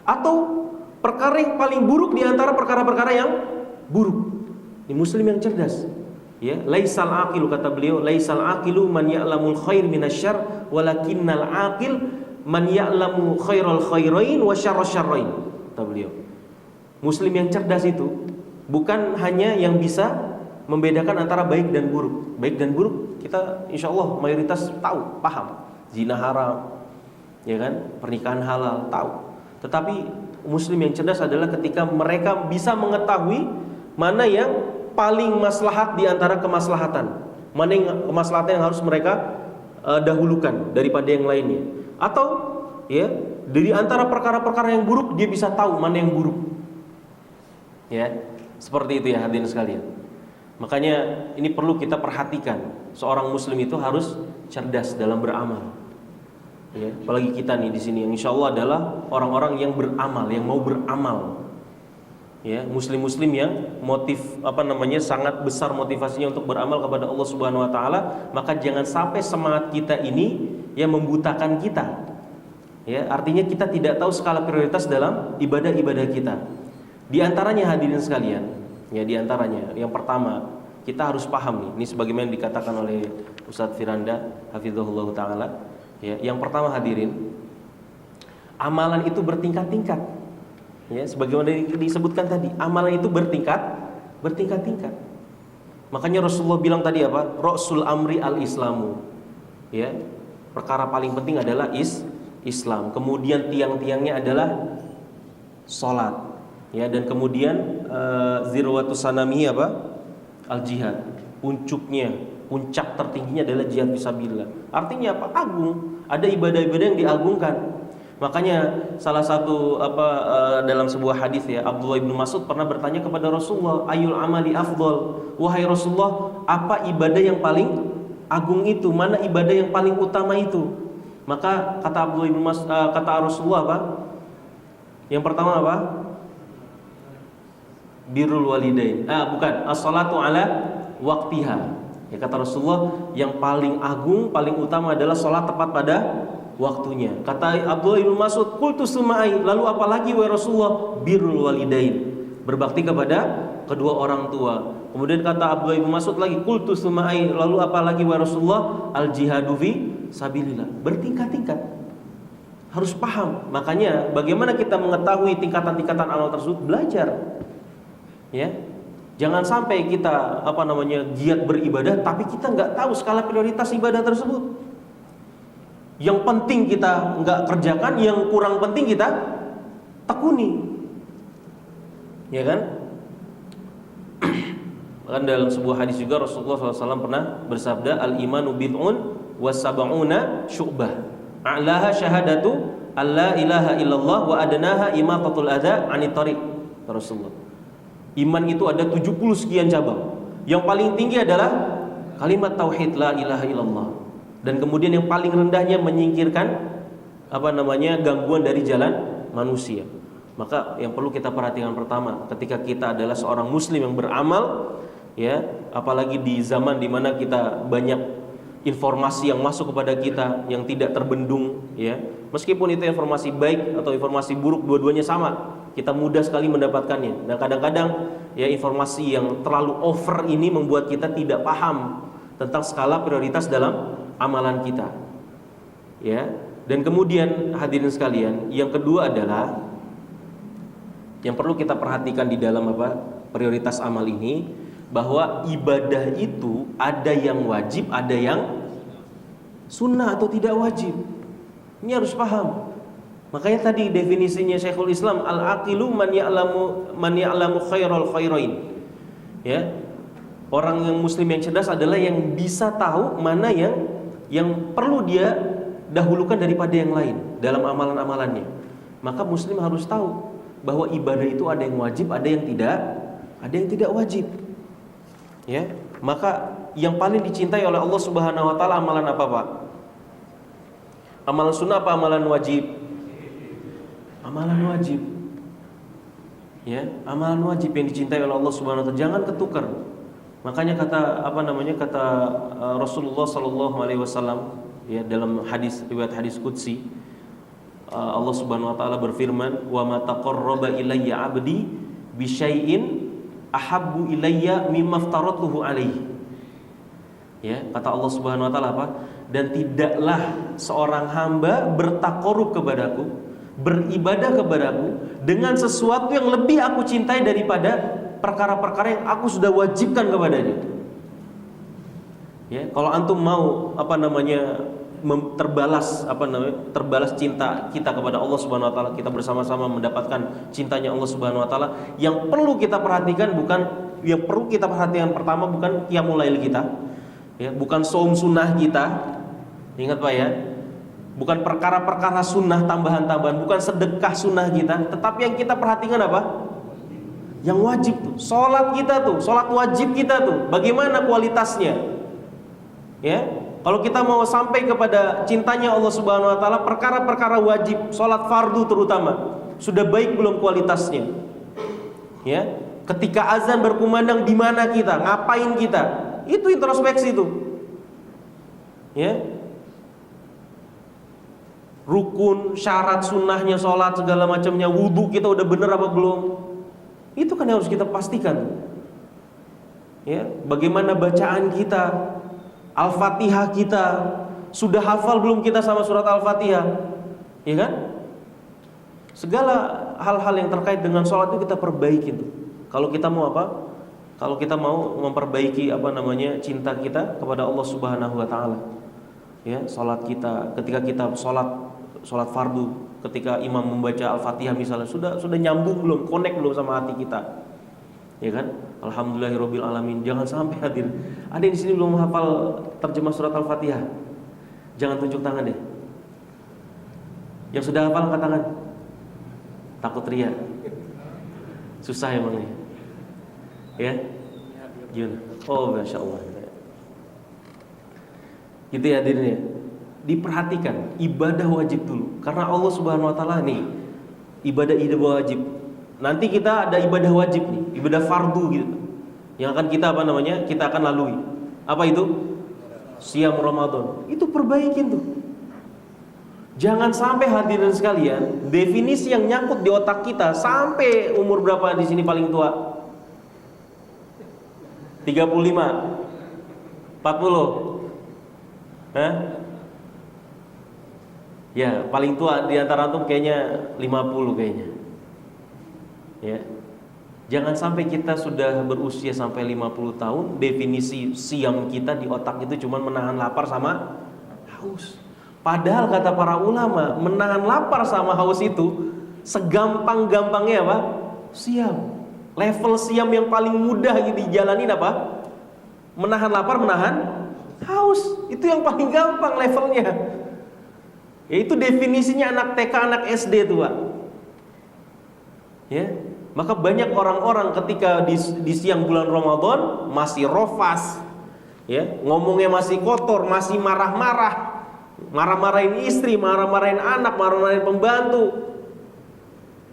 A: Atau perkara yang paling buruk di antara perkara-perkara yang buruk. Ini muslim yang cerdas. Ya, laisal aqilu, kata beliau, laisal aqilu man ya'lamul khair minasyarr, walakinnal aqil man ya'lamu khairal khairain wa syarras syarrain. Kata beliau. Muslim yang cerdas itu bukan hanya yang bisa membedakan antara baik dan buruk. Baik dan buruk kita insyaallah mayoritas tahu, paham. Zina haram, ya kan? Pernikahan halal, tahu. Tetapi muslim yang cerdas adalah ketika mereka bisa mengetahui mana yang paling maslahat di antara kemaslahatan, mana yang kemaslahatan yang harus mereka dahulukan daripada yang lainnya. Atau ya, dari antara perkara-perkara yang buruk dia bisa tahu mana yang buruk. Ya, seperti itu ya, hadirin sekalian. Makanya ini perlu kita perhatikan. Seorang muslim itu harus cerdas dalam beramal. Ya, apalagi kita nih di sini yang insyaallah adalah orang-orang yang beramal, yang mau beramal. Ya, muslim-muslim yang sangat besar motivasinya untuk beramal kepada Allah Subhanahu wa taala, maka jangan sampai semangat kita ini yang membutakan kita. Ya, artinya kita tidak tahu skala prioritas dalam ibadah-ibadah kita. Di antaranya hadirin sekalian, ya di antaranya yang pertama, kita harus paham nih, ini sebagaimana dikatakan oleh Ustadz Firanda hafizahullah taala, ya, yang pertama hadirin, amalan itu bertingkat-tingkat. Ya, sebagaimana disebutkan tadi, amalan itu bertingkat-tingkat. Makanya Rasulullah bilang tadi apa? Rasul amri al-islamu. Ya, perkara paling penting adalah Islam. Kemudian tiang-tiangnya adalah salat. Ya, dan kemudian zirwatus sanamihi apa? Al-jihad. Puncak tertingginya adalah jihad fisabilillah. Artinya apa? Agung. Ada ibadah-ibadah yang diagungkan. Makanya salah satu dalam sebuah hadis ya, Abdullah bin Mas'ud pernah bertanya kepada Rasulullah, "Ayul amali afdol?" Wahai Rasulullah, apa ibadah yang paling agung itu? Mana ibadah yang paling utama itu? Maka kata Abdullah bin Mas'ud, kata Rasulullah apa? Yang pertama apa? Birrul walidain. Bukan, as-salatu ala waqtiha. Ya, kata Rasulullah, yang paling agung, paling utama adalah salat tepat pada waktunya. Kata Abdullah bin Mas'ud, qultu sumai, lalu apalagi wahai Rasulullah? Birrul walidain, berbakti kepada kedua orang tua. Kemudian kata Abdullah bin Mas'ud lagi, qultu sumai, lalu apalagi wahai Rasulullah? Al jihadu fi sabilillah. Bertingkat-tingkat. Harus paham. Makanya bagaimana kita mengetahui tingkatan-tingkatan amal tersebut? Belajar. Ya. Jangan sampai kita giat beribadah tapi kita nggak tahu skala prioritas ibadah tersebut. Yang penting kita nggak kerjakan, yang kurang penting kita tekuni, ya kan? Bahkan dalam sebuah hadis juga Rasulullah SAW pernah bersabda, al-imanu bid'un wasab'una syu'bah, a'laha syahadatu alla ilaha illallah wa adnaha imatatul adza 'anit thariq. Rasulullah, iman itu ada 70 sekian cabang. Yang paling tinggi adalah kalimat tauhid la ilaha illallah. Dan kemudian yang paling rendahnya menyingkirkan gangguan dari jalan manusia. Maka yang perlu kita perhatikan pertama, ketika kita adalah seorang muslim yang beramal, ya, apalagi di zaman dimana kita banyak informasi yang masuk kepada kita yang tidak terbendung, ya. Meskipun itu informasi baik atau informasi buruk, dua-duanya sama. Kita mudah sekali mendapatkannya. Dan kadang-kadang ya informasi yang terlalu over ini membuat kita tidak paham tentang skala prioritas dalam amalan kita, ya. Dan kemudian hadirin sekalian, yang kedua adalah yang perlu kita perhatikan di dalam prioritas amal ini, bahwa ibadah itu ada yang wajib, ada yang sunnah atau tidak wajib. Ini harus paham. Makanya tadi definisinya Syekhul Islam, al-aqilu man ya'lamu khairal khairain. Ya. Orang yang muslim yang cerdas adalah yang bisa tahu mana yang perlu dia dahulukan daripada yang lain dalam amalan-amalannya. Maka muslim harus tahu bahwa ibadah itu ada yang wajib, ada yang tidak wajib. Ya, maka yang paling dicintai oleh Allah Subhanahu wa taala amalan apa, Pak? Amalan sunnah apa amalan wajib? Amalan wajib. Ya, amalan wajib yang dicintai oleh Allah Subhanahu wa taala, jangan ketukar. Makanya kata Rasulullah sallallahu alaihi wasallam, ya, dalam riwayat hadis qudsi, Allah Subhanahu wa taala berfirman, "Wa ma taqarraba ilayya 'abdi bi syai'in ahabbu ilayya mimma aftaratuhu alaihi." Ya, kata Allah Subhanahu wa taala apa? Dan tidaklah seorang hamba bertakarub kepadaku, beribadah kepadaku dengan sesuatu yang lebih aku cintai daripada perkara-perkara yang aku sudah wajibkan kepadanya. Ya, kalau antum mau terbalas cinta kita kepada Allah Subhanahu wa taala, kita bersama-sama mendapatkan cintanya Allah Subhanahu wa taala, yang perlu kita perhatikan pertama bukan qiyamul lail kita, ya, bukan saum sunnah kita. Ingat Pak ya, bukan perkara-perkara sunnah tambahan-tambahan, bukan sedekah sunnah kita, tetapi yang kita perhatikan apa? Yang wajib tuh, sholat kita tuh, sholat wajib kita tuh, bagaimana kualitasnya? Ya, kalau kita mau sampai kepada cintanya Allah Subhanahu wa taala, perkara-perkara wajib, sholat fardu terutama, sudah baik belum kualitasnya? Ya, ketika azan berkumandang, di mana kita, ngapain kita? Itu introspeksi tuh. Ya, rukun, syarat, sunnahnya, sholat, segala macamnya, wudhu kita udah bener apa belum? Itu kan yang harus kita pastikan. Ya, bagaimana bacaan kita, Al-Fatihah kita, sudah hafal belum kita sama surat Al-Fatihah? Ya kan? Segala hal-hal yang terkait dengan sholat itu kita perbaiki tuh. Kalau kita mau apa? Kalau kita mau memperbaiki cinta kita kepada Allah Subhanahu wa taala. Ya, sholat kita, ketika kita sholat fardu, ketika imam membaca Al-Fatihah misalnya, sudah nyambung belum, connect belum sama hati kita. Ya kan? Alhamdulillahirabbil alamin. Jangan sampai hadir. Ada yang di sini belum hafal terjemah surat Al-Fatihah? Jangan tunjuk tangan deh. Yang sudah hafal angkat tangan. Takut ria. Susah emang nih. Ya? Gimana? Oh, Masya Allah. Gitu ya hadirnya. Diperhatikan ibadah wajib dulu. Karena Allah Subhanahu wa taala nih, ibadah wajib. Nanti kita ada ibadah wajib nih, ibadah fardu gitu. Yang akan kita kita akan lalui. Apa itu? Siam Ramadan. Itu perbaikin tuh. Jangan sampai hadirin sekalian, definisi yang nyangkut di otak kita sampai umur berapa di sini paling tua? 35, 40, ya paling tua di antara antum kayaknya 50 kayaknya. Ya, jangan sampai kita sudah berusia sampai 50 tahun, definisi siam kita di otak itu cuma menahan lapar sama haus. Padahal kata para ulama, menahan lapar sama haus itu segampang-gampangnya apa? Siam. Level siam yang paling mudah dijalanin apa? Menahan lapar, menahan haus. Itu yang paling gampang levelnya. Yaitu definisinya anak TK, anak SD tuh, Pak. Ya. Maka banyak orang-orang ketika di siang bulan Ramadan masih rofas, ya, ngomongnya masih kotor, masih marah-marah, marah-marahin istri, marah-marahin anak, marah-marahin pembantu.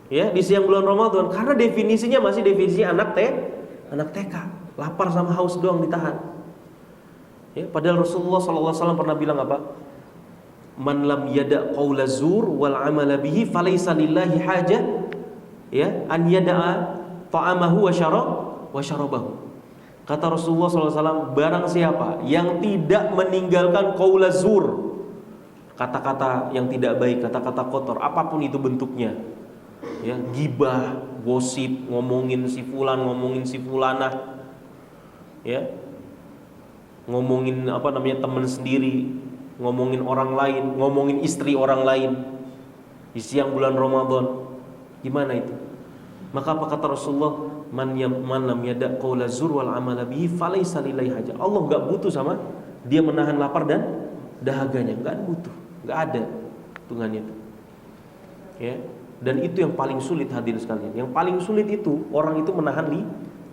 A: Ya, di siang bulan Ramadan karena definisinya masih definisi anak TK, lapar sama haus doang ditahan. Ya, padahal Rasulullah SAW pernah bilang apa? Man lam yada' qaula zur wal amala bihi falaysa lillahi hajah, ya, an yada'a ta'amahu wa syarabahu. Kata Rasulullah SAW, barang siapa yang tidak meninggalkan qaula zur, kata-kata yang tidak baik, kata-kata kotor, apapun itu bentuknya, ya, gibah, gosip, ngomongin si fulan, ngomongin si fulanah, ya, ngomongin teman sendiri, ngomongin orang lain, ngomongin istri orang lain di siang bulan Ramadan, gimana itu? Maka apa kata Rasulullah? Man lam yada' qaula zur wal amala bihi falaysa lillahi hajah. Allah enggak butuh sama dia menahan lapar dan dahaganya, enggak butuh, enggak ada hitungannya itu. Ya. Dan itu yang paling sulit hadirin sekalian. Yang paling sulit itu orang itu menahan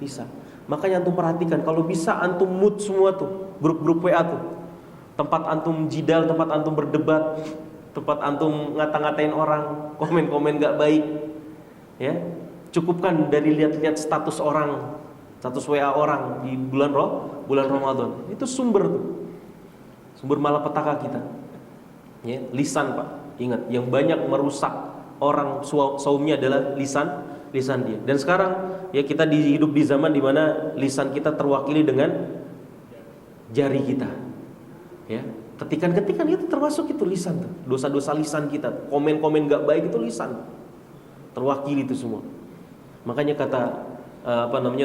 A: lisan. Makanya antum perhatikan, kalau bisa antum mute semua tuh, grup-grup WA tuh. Tempat antum jidal, tempat antum berdebat, tempat antum ngata-ngatain orang, komen-komen gak baik. Ya. Cukupkan dari lihat-lihat status orang, status WA orang di bulan Ramadan. Itu sumber tuh. Sumber malapetaka kita. Ya, lisan, Pak. Ingat, yang banyak merusak orang saumnya adalah lisan dia. Dan sekarang ya kita hidup di zaman di mana lisan kita terwakili dengan jari kita. Ya, ketikan-ketikan itu termasuk itu lisan tuh. Dosa-dosa lisan kita, komen-komen gak baik itu lisan. Terwakili itu semua. Makanya kata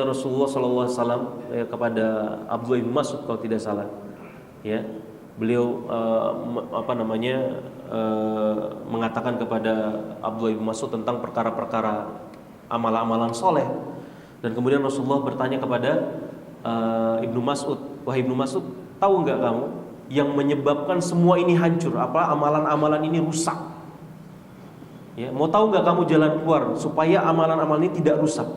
A: Rasulullah SAW kepada Abdullah bin Mas'ud kalau tidak salah. Ya. Beliau mengatakan kepada Abdullah bin Mas'ud tentang perkara-perkara amalan-amalan soleh. Dan kemudian Rasulullah bertanya kepada Ibnu Mas'ud, wahai Ibnu Mas'ud, tahu nggak kamu yang menyebabkan semua ini hancur? Apa amalan-amalan ini rusak? Ya, mau tahu nggak kamu jalan keluar supaya amalan-amalan ini tidak rusak?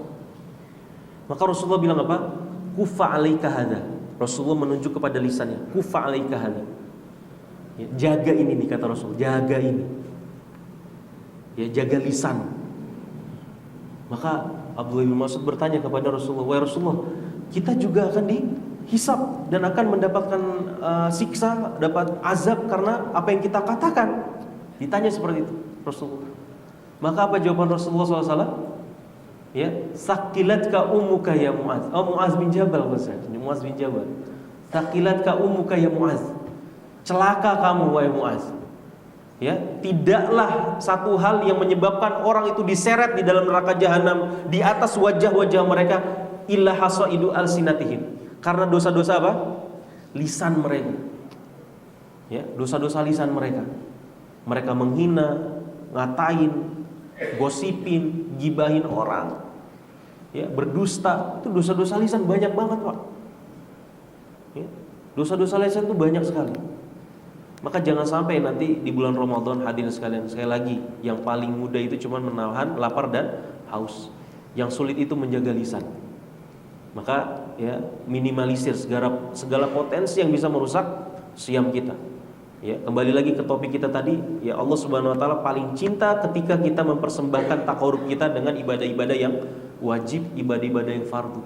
A: Maka Rasulullah bilang apa? Kufa 'alaika hadza. Rasulullah menunjuk kepada lisannya, kufa 'alaika hadza. Ya, jaga ini nih kata Rasul, jaga ini. Ya, jaga lisan. Maka Abdullah bin Mas'ud bertanya kepada Rasulullah, wahai Rasulullah, kita juga akan dihisab dan akan mendapatkan siksa, dapat azab karena apa yang kita katakan. Ditanya seperti itu Rasulullah. Maka apa jawaban Rasulullah SAW? Ya, sakilatka ummuka ya Mu'az. Oh, Mu'az bin Jabal maksudnya. Mu'az bin Jabal. Sakilatka ummuka ya Mu'az. Celaka kamu wahai Mu'az. Ya, tidaklah satu hal yang menyebabkan orang itu diseret di dalam neraka jahanam di atas wajah-wajah mereka illa hasaidu alsinatihim. Karena dosa-dosa apa? Lisan mereka. Ya, dosa-dosa lisan mereka. Mereka menghina, ngatain, gosipin, gibahin orang. Ya, berdusta, itu dosa-dosa lisan banyak banget, Pak. Ya, dosa-dosa lisan itu banyak sekali. Maka jangan sampai nanti di bulan Ramadan, hadirin sekalian, sekali lagi, yang paling mudah itu cuma menahan lapar dan haus. Yang sulit itu menjaga lisan. Maka ya, minimalisir segala potensi yang bisa merusak siam kita. Ya, kembali lagi ke topik kita tadi, ya Allah Subhanahu wa taala paling cinta ketika kita mempersembahkan takarub kita dengan ibadah-ibadah yang wajib, ibadah-ibadah yang fardu.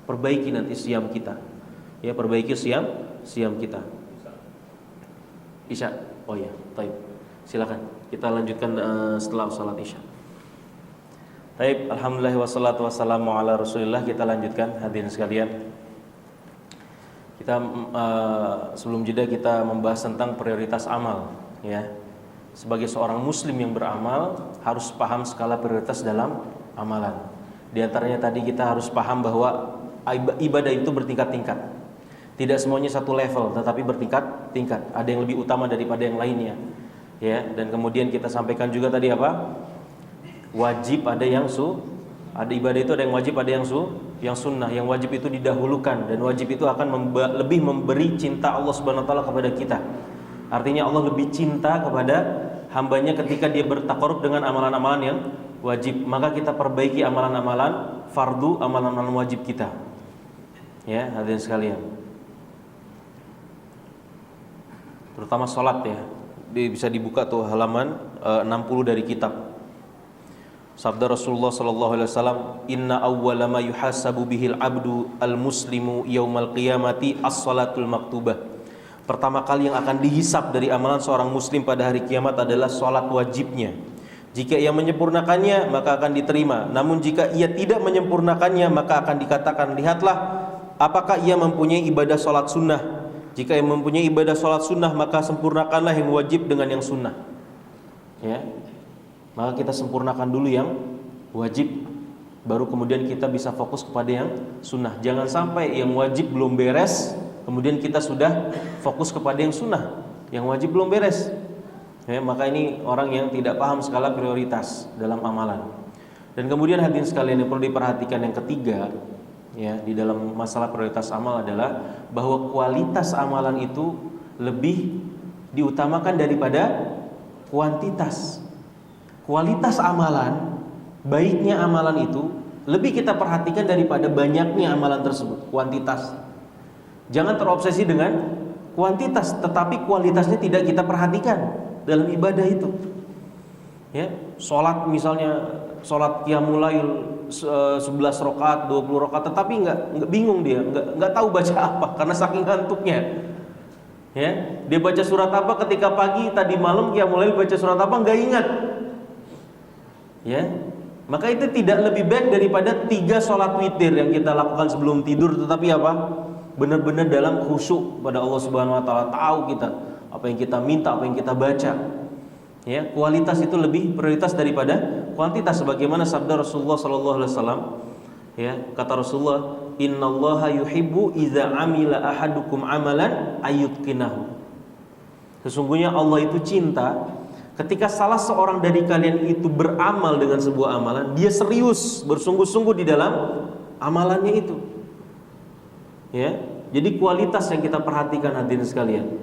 A: Perbaiki nanti siam kita. Ya, perbaiki siam kita. Isya. Oh ya, baik. Silakan. Kita lanjutkan setelah salat Isya. Baik, alhamdulillah wassalatu wassalamu ala Rasulillah. Kita lanjutkan hadirin sekalian. Kita sebelum jeda kita membahas tentang prioritas amal, ya. Sebagai seorang muslim yang beramal harus paham skala prioritas dalam amalan. Di antaranya tadi kita harus paham bahwa ibadah itu bertingkat-tingkat. Tidak semuanya satu level, tetapi bertingkat-tingkat. Ada yang lebih utama daripada yang lainnya. Ya, dan kemudian kita sampaikan juga tadi apa? Wajib ada yang ada ibadah itu ada yang wajib, ada yang sunnah. Yang wajib itu didahulukan dan wajib itu akan lebih memberi cinta Allah Subhanahu wa taala kepada kita. Artinya Allah lebih cinta kepada hambanya ketika dia bertaqarrub dengan amalan-amalan yang wajib. Maka kita perbaiki amalan-amalan fardu, amalan-amalan wajib kita. Ya, hadirin sekalian. Terutama sholat ya. Bisa dibuka tuh halaman 60 dari kitab. Sabda Rasulullah sallallahu alaihi wasallam, "Inna awwala ma yuhasabu bihil abdu al-muslimu yaumal qiyamati as-salatul maktubah." Pertama kali yang akan dihisab dari amalan seorang muslim pada hari kiamat adalah salat wajibnya. Jika ia menyempurnakannya, maka akan diterima. Namun jika ia tidak menyempurnakannya, maka akan dikatakan, "Lihatlah apakah ia mempunyai ibadah salat sunnah." Jika ia mempunyai ibadah salat sunnah, maka sempurnakanlah yang wajib dengan yang sunnah. Ya, maka kita sempurnakan dulu yang wajib, baru kemudian kita bisa fokus kepada yang sunnah. Jangan sampai yang wajib belum beres, kemudian kita sudah fokus kepada yang sunnah. Yang wajib belum beres. Ya, maka ini orang yang tidak paham skala prioritas dalam amalan. Dan kemudian hadirin sekalian yang perlu diperhatikan yang ketiga, ya, di dalam masalah prioritas amal adalah bahwa kualitas amalan itu lebih diutamakan daripada kuantitas. Kualitas amalan, baiknya amalan itu lebih kita perhatikan daripada banyaknya amalan tersebut, kuantitas. Jangan terobsesi dengan kuantitas, tetapi kualitasnya tidak kita perhatikan dalam ibadah itu. Ya, sholat misalnya, sholat qiyamul lail 11 rakaat, 20 rakaat, tetapi enggak bingung dia, enggak tahu baca apa karena saking ngantuknya. Ya, dia baca surat apa ketika pagi, tadi malam qiyamul lail baca surat apa enggak ingat. Ya, maka itu tidak lebih baik daripada 3 sholat witir yang kita lakukan sebelum tidur, tetapi apa? Benar-benar dalam khusyuk pada Allah Subhanahu wa taala, tahu kita apa yang kita minta, apa yang kita baca. Ya, kualitas itu lebih prioritas daripada kuantitas, sebagaimana sabda Rasulullah sallallahu alaihi wasallam. Ya, kata Rasulullah, "Innallaha yuhibbu idza amila ahadukum amalan ayyutqinahu." Sesungguhnya Allah itu cinta ketika salah seorang dari kalian itu beramal dengan sebuah amalan, dia serius, bersungguh-sungguh di dalam amalannya itu. Ya, jadi kualitas yang kita perhatikan hadirin sekalian.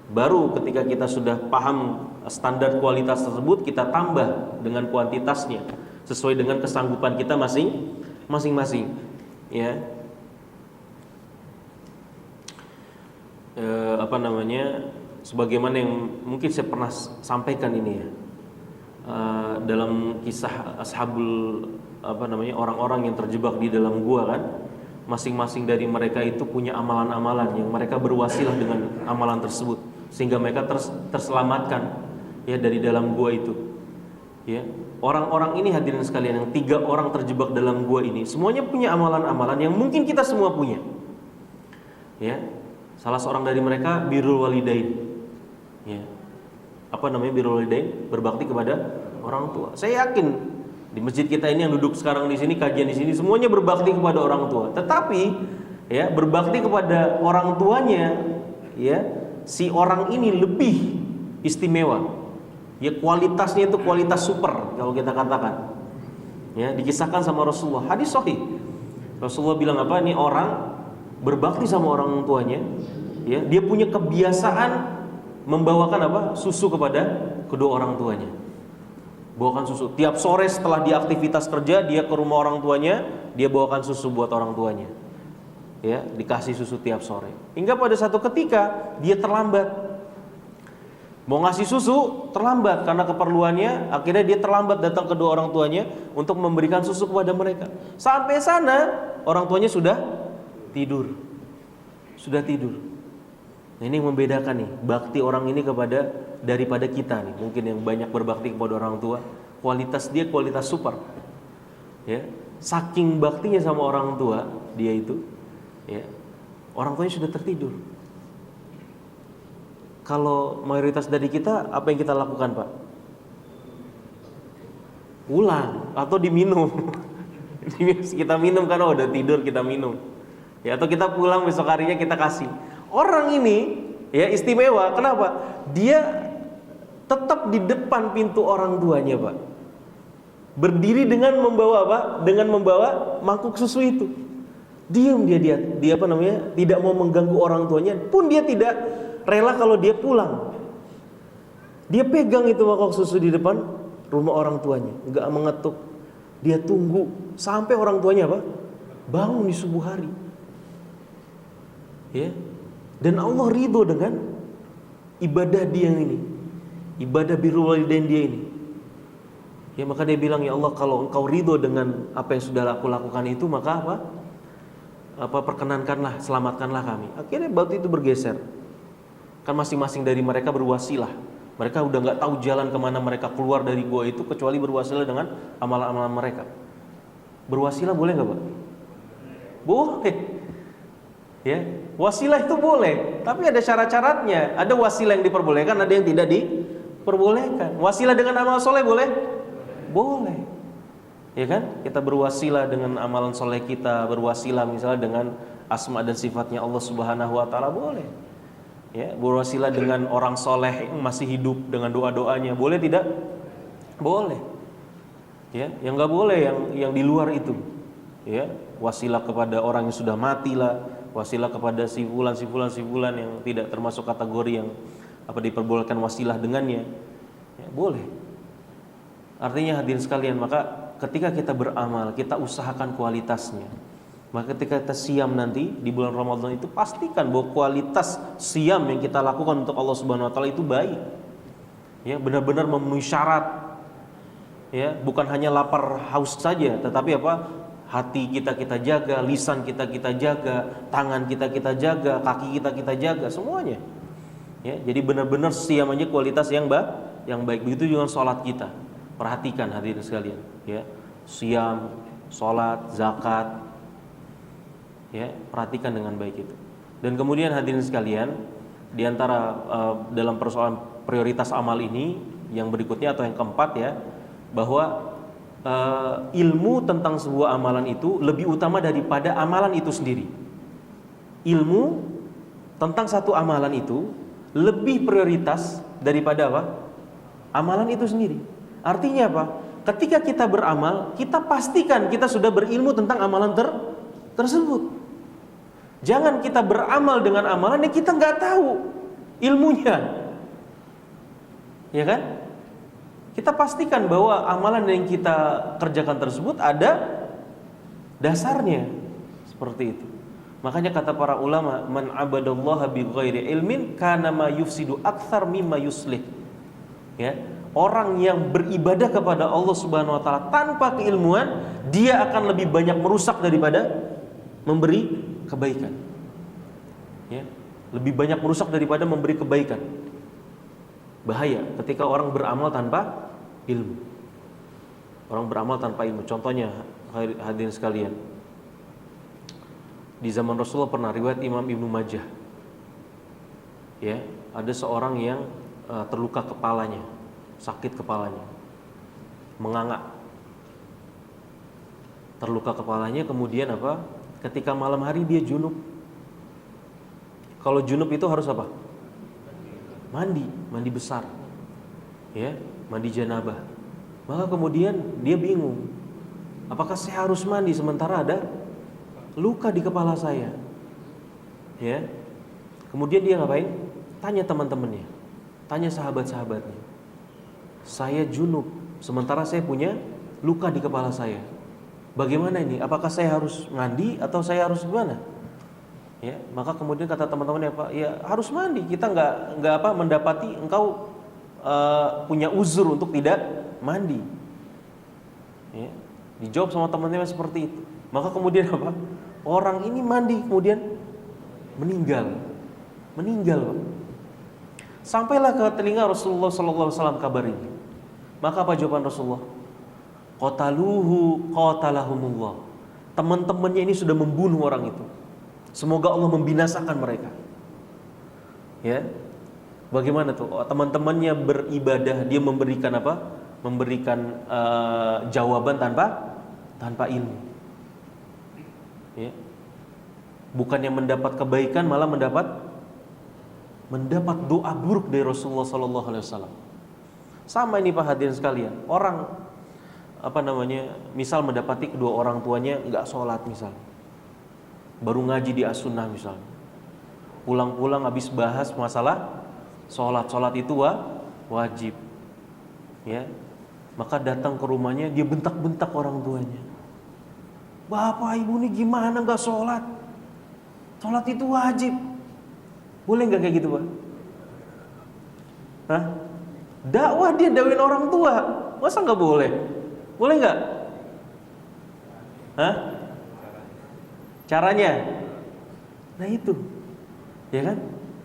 A: Baru ketika kita sudah paham standar kualitas tersebut, kita tambah dengan kuantitasnya sesuai dengan kesanggupan kita masing-masing. Ya, sebagaimana yang mungkin saya pernah sampaikan ini ya, dalam kisah ashabul orang-orang yang terjebak di dalam gua kan, masing-masing dari mereka itu punya amalan-amalan yang mereka berwasilah dengan amalan tersebut sehingga mereka terselamatkan ya dari dalam gua itu. Ya, orang-orang ini hadirin sekalian, yang 3 orang terjebak dalam gua ini, semuanya punya amalan-amalan yang mungkin kita semua punya. Ya, salah seorang dari mereka birrul walidain. Ya, birrul walidain, berbakti kepada orang tua. Saya yakin di masjid kita ini yang duduk sekarang di sini, kajian di sini, semuanya berbakti kepada orang tua. Tetapi ya, berbakti kepada orang tuanya, ya, si orang ini lebih istimewa. Ya, kualitasnya itu kualitas super kalau kita katakan. Ya, dikisahkan sama Rasulullah, hadis sahih. Rasulullah bilang apa? Ini orang berbakti sama orang tuanya, ya, dia punya kebiasaan membawakan apa? Susu kepada kedua orang tuanya. Bawakan susu. Tiap sore setelah dia aktivitas kerja, dia ke rumah orang tuanya, dia bawakan susu buat orang tuanya. Ya, dikasih susu tiap sore. Hingga pada satu ketika dia terlambat. Mau ngasih susu, terlambat karena keperluannya, akhirnya dia terlambat datang kedua orang tuanya untuk memberikan susu kepada mereka. Sampai sana, orang tuanya sudah tidur. Sudah tidur. Nah, ini yang membedakan nih, bakti orang ini daripada kita nih. Mungkin yang banyak berbakti kepada orang tua, kualitas dia kualitas super. Ya, saking baktinya sama orang tua dia itu, ya, orang tuanya sudah tertidur. Kalau mayoritas dari kita, apa yang kita lakukan, Pak? Pulang atau diminum. Kita minum karena udah tidur, kita minum. Ya, atau kita pulang besok harinya kita kasih. Orang ini ya istimewa. Kenapa? Dia tetap di depan pintu orang tuanya, Pak. Berdiri dengan membawa apa? Dengan membawa mangkuk susu itu. Diam dia apa namanya? Tidak mau mengganggu orang tuanya, pun dia tidak rela kalau dia pulang. Dia pegang itu mangkok susu di depan rumah orang tuanya, enggak mengetuk. Dia tunggu sampai orang tuanya apa? Bangun di subuh hari. Ya. Dan Allah ridho dengan ibadah dia yang ini. Ibadah birrul walidain dia ini. Ya, maka dia bilang, ya Allah, kalau Engkau ridho dengan apa yang sudah aku lakukan itu, maka perkenankanlah, selamatkanlah kami. Akhirnya batu itu bergeser. Kan masing-masing dari mereka berwasilah. Mereka udah gak tahu jalan kemana mereka keluar dari gua itu, kecuali berwasilah dengan amalan-amalan mereka. Berwasilah boleh gak, Pak? Boleh. Ya, wasilah itu boleh, tapi ada syarat-syaratnya. Ada wasilah yang diperbolehkan, ada yang tidak diperbolehkan. Wasilah dengan amal soleh boleh? Boleh. Ya kan? Kita berwasilah dengan amalan soleh kita, berwasilah misalnya dengan asma dan sifatnya Allah Subhanahu wa taala, boleh. Ya, berwasilah dengan orang soleh yang masih hidup dengan doa-doanya, boleh tidak? Boleh. Ya, yang nggak boleh yang di luar itu. Ya, wasilah kepada orang yang sudah mati lah, wasilah kepada si fulan yang tidak termasuk kategori yang diperbolehkan wasilah dengannya. Ya, boleh. Artinya hadirin sekalian, maka ketika kita beramal, kita usahakan kualitasnya. Maka ketika kita siam nanti di bulan Ramadan itu, pastikan bahwa kualitas siam yang kita lakukan untuk Allah Subhanahu wa taala itu baik. Ya, benar-benar memenuhi syarat. Ya, bukan hanya lapar haus saja, tetapi hati kita jaga, lisan kita jaga, tangan kita jaga, kaki kita jaga, semuanya. Ya, jadi benar-benar siam aja kualitas yang baik. Begitu juga sholat kita. Perhatikan hadirin sekalian, ya. Siam, sholat, zakat. Ya, perhatikan dengan baik itu. Dan kemudian hadirin sekalian, di antara dalam persoalan prioritas amal ini yang berikutnya atau yang keempat, ya, bahwa ilmu tentang sebuah amalan itu lebih utama daripada amalan itu sendiri. Ilmu tentang satu amalan itu lebih prioritas daripada amalan itu sendiri. Artinya apa? Ketika kita beramal, kita pastikan kita sudah berilmu tentang amalan tersebut. Jangan kita beramal dengan amalan yang kita nggak tahu ilmunya, ya kan? Kita pastikan bahwa amalan yang kita kerjakan tersebut ada dasarnya, seperti itu. Makanya kata para ulama, man abadallaha bighairi ilmin kana ma yufsidu aktsar mimma yuslih. Ya, orang yang beribadah kepada Allah Subhanahu wa taala tanpa keilmuan, dia akan lebih banyak merusak daripada memberi kebaikan. Ya, lebih banyak merusak daripada memberi kebaikan. Bahaya ketika orang beramal tanpa ilmu. Orang beramal tanpa ilmu. Contohnya hadirin sekalian, di zaman Rasulullah pernah riwayat Imam Ibnu Majah. Ya, ada seorang yang terluka kepalanya, sakit kepalanya, menganga, terluka kepalanya, kemudian apa? Ketika malam hari dia junub. Kalau junub itu harus apa? Mandi besar, ya, mandi janabah. Maka kemudian dia bingung, apakah saya harus mandi sementara ada luka di kepala saya? Ya, kemudian dia ngapain? Tanya teman-temannya, tanya sahabat-sahabatnya. Saya junub, sementara saya punya luka di kepala saya. Bagaimana ini? Apakah saya harus mandi atau saya harus gimana? Ya, maka kemudian kata teman-temannya apa? Ya harus mandi. Kita nggak apa mendapati engkau punya uzur untuk tidak mandi. Ya, dijawab sama teman-temannya seperti itu. Maka kemudian apa? Orang ini mandi kemudian meninggal. Sampailah ke telinga Rasulullah SAW kabar ini. Maka apa jawaban Rasulullah? Qataluhu qatalahumullah. Teman-temannya ini sudah membunuh orang itu. Semoga Allah membinasakan mereka. Ya. Bagaimana tuh? Teman-temannya beribadah, dia memberikan apa? Memberikan jawaban tanpa ilmu. Ya. Bukannya mendapat kebaikan, malah mendapat doa buruk dari Rasulullah SAW. Sama ini Pak hadirin sekalian. Orang misal mendapati kedua orang tuanya nggak sholat misal, baru ngaji di as-sunnah misal, pulang-pulang habis bahas masalah sholat itu wajib, ya, maka datang ke rumahnya dia bentak-bentak orang tuanya. Bapak ibu ini gimana nggak sholat? Sholat itu wajib. Boleh nggak kayak gitu Pak? Hah? Dakwah dia dakwain orang tua, masa nggak boleh? Boleh nggak? Hah? Caranya? Nah itu, ya kan?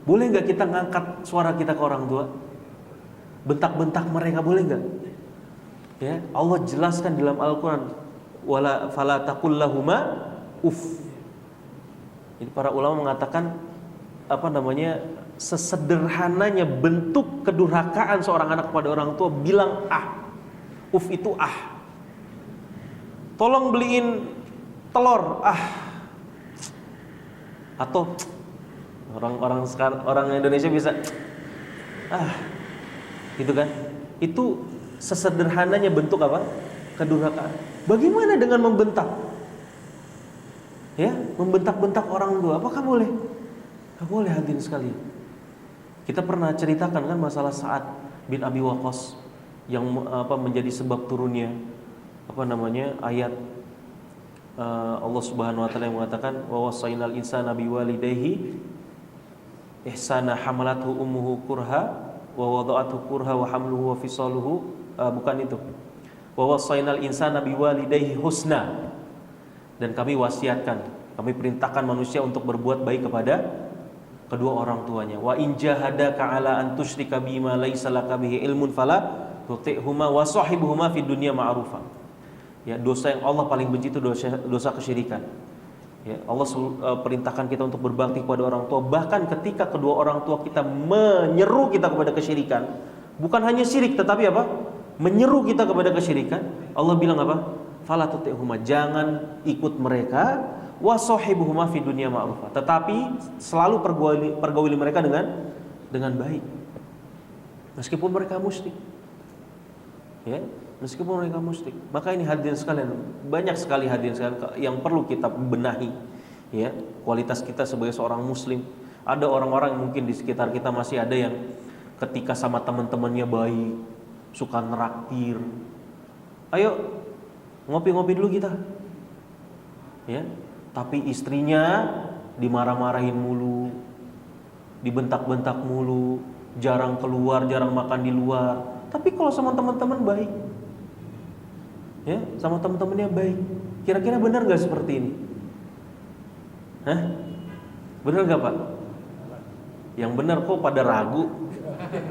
A: Boleh nggak kita ngangkat suara kita ke orang tua? Bentak-bentak mereka boleh nggak? Ya, Allah jelaskan dalam Al-Quran, wala fala taqul lahuma uff. Jadi para ulama mengatakan sesederhananya bentuk kedurhakaan seorang anak kepada orang tua bilang ah. Uff itu ah. Tolong beliin telur ah. Atau orang Indonesia bisa ah. Gitu kan? Itu sesederhananya bentuk apa? Kedurhakaan. Bagaimana dengan membentak? Ya, membentak-bentak orang tua, apakah boleh? Gak boleh hadirin sekalian. Kita pernah ceritakan kan masalah Sa'ad bin Abi Waqqas yang menjadi sebab turunnya ayat Allah Subhanahu wa taala yang mengatakan wa wasainal insana biwalidayhi ihsana hamalathu ummuhu kurha wa wada'athu kurha wa hamluhu wa fisaluhu, bukan itu. Wa wasainal insana biwalidayhi husna. Dan kami wasiatkan, kami perintahkan manusia untuk berbuat baik kepada kedua orang tuanya. Wa in jahadaka ala an tusyrika bima laisa laka bihi ilmun fala tuti'huma wa sahibuhuma fid dunya ma'rufa. Ya, dosa yang Allah paling benci itu dosa kesyirikan. Ya, Allah perintahkan kita untuk berbakti kepada orang tua, bahkan ketika kedua orang tua kita menyeru kita kepada kesyirikan. Bukan hanya syirik tetapi apa? Menyeru kita kepada kesyirikan. Allah bilang apa? Fala tuti'huma, jangan ikut mereka, wa sahibuhuma fid dunya ma'rufa. Tetapi selalu pergauli mereka dengan baik. Meskipun mereka musyrik. Ya, meskipun mereka musyrik. Maka ini hadirin sekalian, banyak sekali hadirin sekalian yang perlu kita benahi. Ya, kualitas kita sebagai seorang muslim. Ada orang-orang yang mungkin di sekitar kita masih ada yang ketika sama teman-temannya baik, suka neraktir. Ayo ngopi-ngopi dulu kita. Ya, tapi istrinya dimarah-marahin mulu, dibentak-bentak mulu, jarang keluar, jarang makan di luar. Tapi kalau sama teman-teman baik, ya, sama teman-temannya baik, kira-kira benar gak seperti ini? Hah? Benar gak Pak? Yang benar kok pada ragu?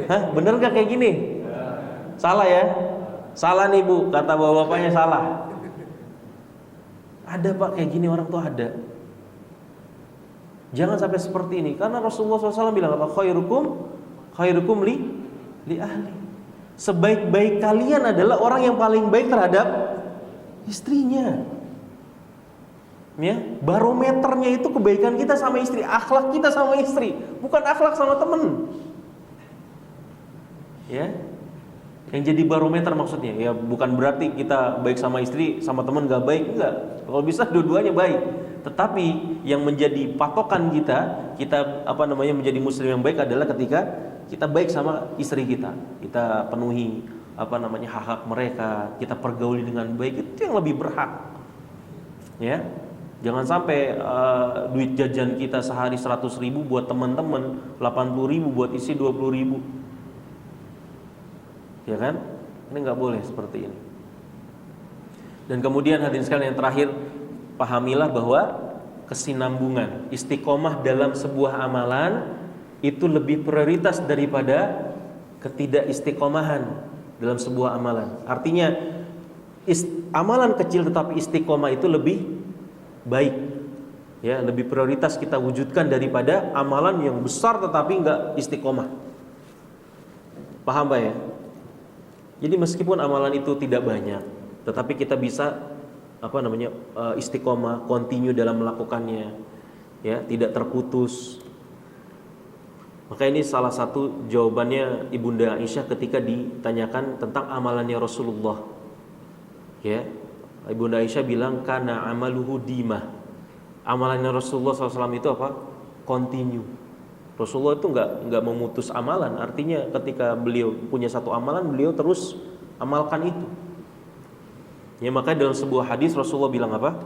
A: Hah? Benar gak kayak gini? Salah ya? Salah nih Bu, kata bapak-bapaknya salah. Ada Pak kayak gini orang tua ada. Jangan sampai seperti ini, karena Rasulullah SAW bilang apa? Khairukum li ahli. Sebaik-baik kalian adalah orang yang paling baik terhadap istrinya. Ya, barometernya itu kebaikan kita sama istri, akhlak kita sama istri, bukan akhlak sama temen. Ya, yang jadi barometer maksudnya, ya bukan berarti kita baik sama istri, sama temen gak baik, enggak. Kalau bisa dua-duanya baik. Tetapi yang menjadi patokan kita menjadi muslim yang baik adalah ketika kita baik sama istri kita penuhi hak-hak mereka, kita pergauli dengan baik, itu yang lebih berhak. Ya. Jangan sampai duit jajan kita sehari 100.000 buat teman-teman, 80.000 buat istri 20.000. Ya kan? Ini nggak boleh seperti ini. Dan kemudian hadirin sekalian, yang terakhir, pahamilah bahwa kesinambungan, istiqomah dalam sebuah amalan itu lebih prioritas daripada ketidakistiqomahan dalam sebuah amalan. Artinya amalan kecil tetapi istiqomah itu lebih baik, ya, lebih prioritas kita wujudkan daripada amalan yang besar tetapi enggak istiqomah. Paham Pak ya? Jadi meskipun amalan itu tidak banyak, tetapi kita bisa istiqomah, continue dalam melakukannya, ya, tidak terputus. Maka ini salah satu jawabannya Ibunda Aisyah ketika ditanyakan tentang amalannya Rasulullah. Ya, Ibunda Aisyah bilang kana amaluhu dimah. Amalannya Rasulullah SAW itu apa? Continue. Rasulullah itu enggak memutus amalan. Artinya ketika beliau punya satu amalan, beliau terus amalkan itu. Ya, maka dalam sebuah hadis Rasulullah bilang apa?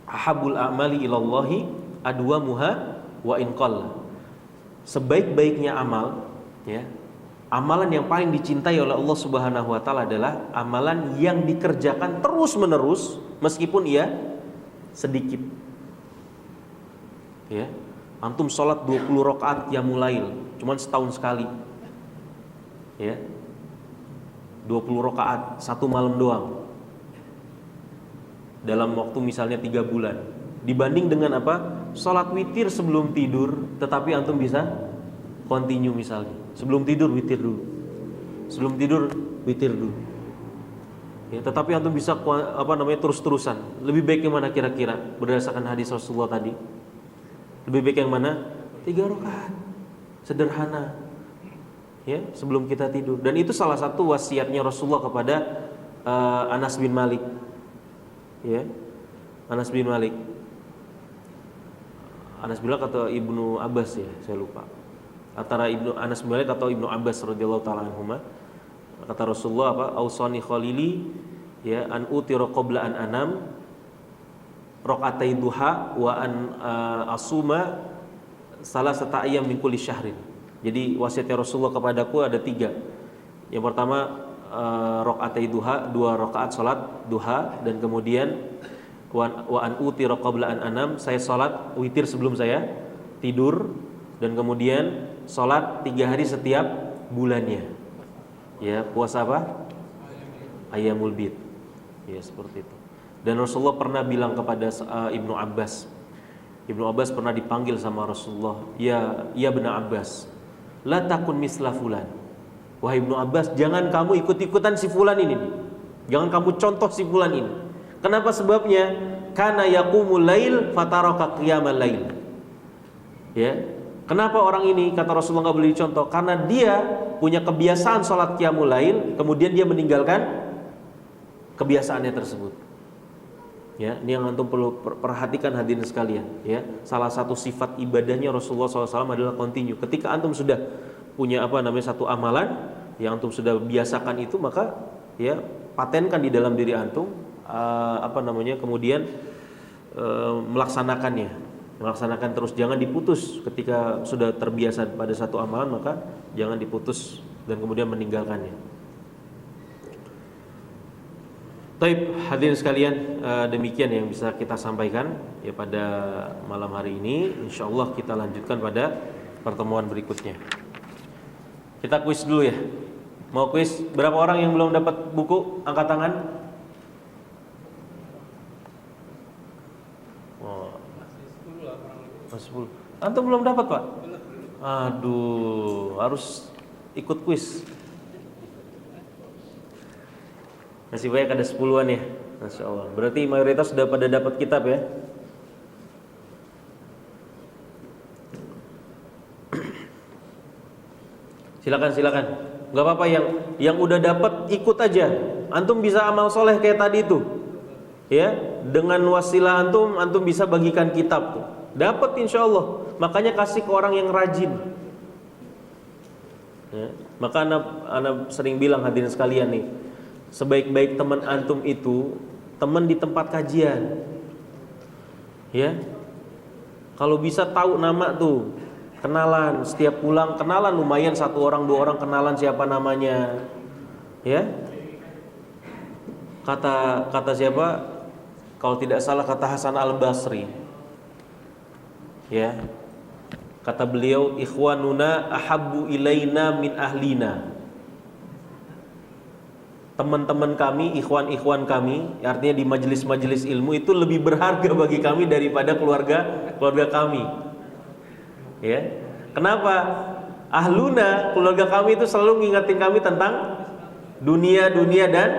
A: Ahabul a'mali ilallahi adwamuha wa in qalla. Sebaik-baiknya amal, ya, amalan yang paling dicintai oleh Allah Subhanahu wa taala adalah amalan yang dikerjakan terus-menerus meskipun ia sedikit. Ya. Antum sholat 20 rakaat qiyamul lail cuman setahun sekali. Ya. 20 rakaat satu malam doang. Dalam waktu misalnya 3 bulan. Dibanding dengan apa? Sholat witir sebelum tidur, tetapi antum bisa continue misalnya. Sebelum tidur witir dulu. Sebelum tidur witir dulu. Ya, tetapi antum bisa terus-terusan. Lebih baik yang mana kira-kira berdasarkan hadis Rasulullah tadi? Lebih baik yang mana? 3 rakaat. Sederhana. Ya, sebelum kita tidur. Dan itu salah satu wasiatnya Rasulullah kepada Anas bin Malik. Ya. Anas bin Malik. Anas bin Malik atau Ibnu Abbas, ya, saya lupa. Antara Anas bin Malik atau Ibnu Abbas radhiyallahu taala anhuma. Kata Rasulullah apa? Ausani khalili, ya, an utira qabla an anam, rakaatai duha wa an asuma salasata ayyam min kulli syahrin. Jadi wasiatnya Rasulullah kepadaku ada 3. Yang pertama rakaatai duha, 2 rakaat salat duha, dan kemudian wa an utira qabla an anam, saya salat witir sebelum saya tidur, dan kemudian salat 3 hari setiap bulannya. Ya, puasa apa? Ayyamul bid. Ya, seperti itu. Dan Rasulullah pernah bilang kepada Ibnu Abbas. Ibnu Abbas pernah dipanggil sama Rasulullah, "Ya Ibnu Abbas, la takun misla fulan." Wahai Ibnu Abbas, jangan kamu ikut-ikutan si fulan ini. Jangan kamu contoh si fulan ini. Kenapa sebabnya? Kana yaqumul lail fataraka qiyamal lail. Ya. Kenapa orang ini, kata Rasulullah, enggak boleh dicontoh? Karena dia punya kebiasaan salat qiyamul lail, kemudian dia meninggalkan kebiasaannya tersebut. Ya, ini yang antum perlu perhatikan hadirin sekalian, ya. Salah satu sifat ibadahnya Rasulullah SAW adalah continue. Ketika antum sudah punya satu amalan yang antum sudah biasakan itu, maka ya patenkan di dalam diri antum, kemudian melaksanakan terus, jangan diputus. Ketika sudah terbiasa pada satu amalan, maka jangan diputus dan kemudian meninggalkannya. Taib, hadirin sekalian, demikian yang bisa kita sampaikan ya pada malam hari ini. Insyaallah kita lanjutkan pada pertemuan berikutnya. Kita kuis dulu ya. Mau kuis? Berapa orang yang belum dapat buku? Angkat tangan. Oh. Masih 10. Antum belum dapat, Pak? Aduh, harus ikut kuis. Masih banyak, ada 10-an ya. Masya Allah. Berarti mayoritas sudah pada dapat kitab ya. Silakan. Gak apa-apa, yang udah dapat ikut aja. Antum bisa amal soleh kayak tadi itu. Ya, dengan wasilah antum bisa bagikan kitab tuh. Dapat insya Allah. Makanya kasih ke orang yang rajin. Ya, maka anak sering bilang hadirin sekalian nih, sebaik-baik teman antum itu teman di tempat kajian. Ya. Kalau bisa tahu nama tuh, kenalan, setiap pulang kenalan, lumayan 1 orang 2 orang kenalan siapa namanya. Ya. Kata siapa? Kalau tidak salah kata Hasan Al-Basri. Ya. Kata beliau, ikhwanuna ahabbu ilaina min ahlina. Teman-teman kami, ikhwan kami, artinya di majelis-majelis ilmu itu lebih berharga bagi kami daripada keluarga kami. Ya. Kenapa? Ahluna, keluarga kami itu selalu ngingetin kami tentang dunia dan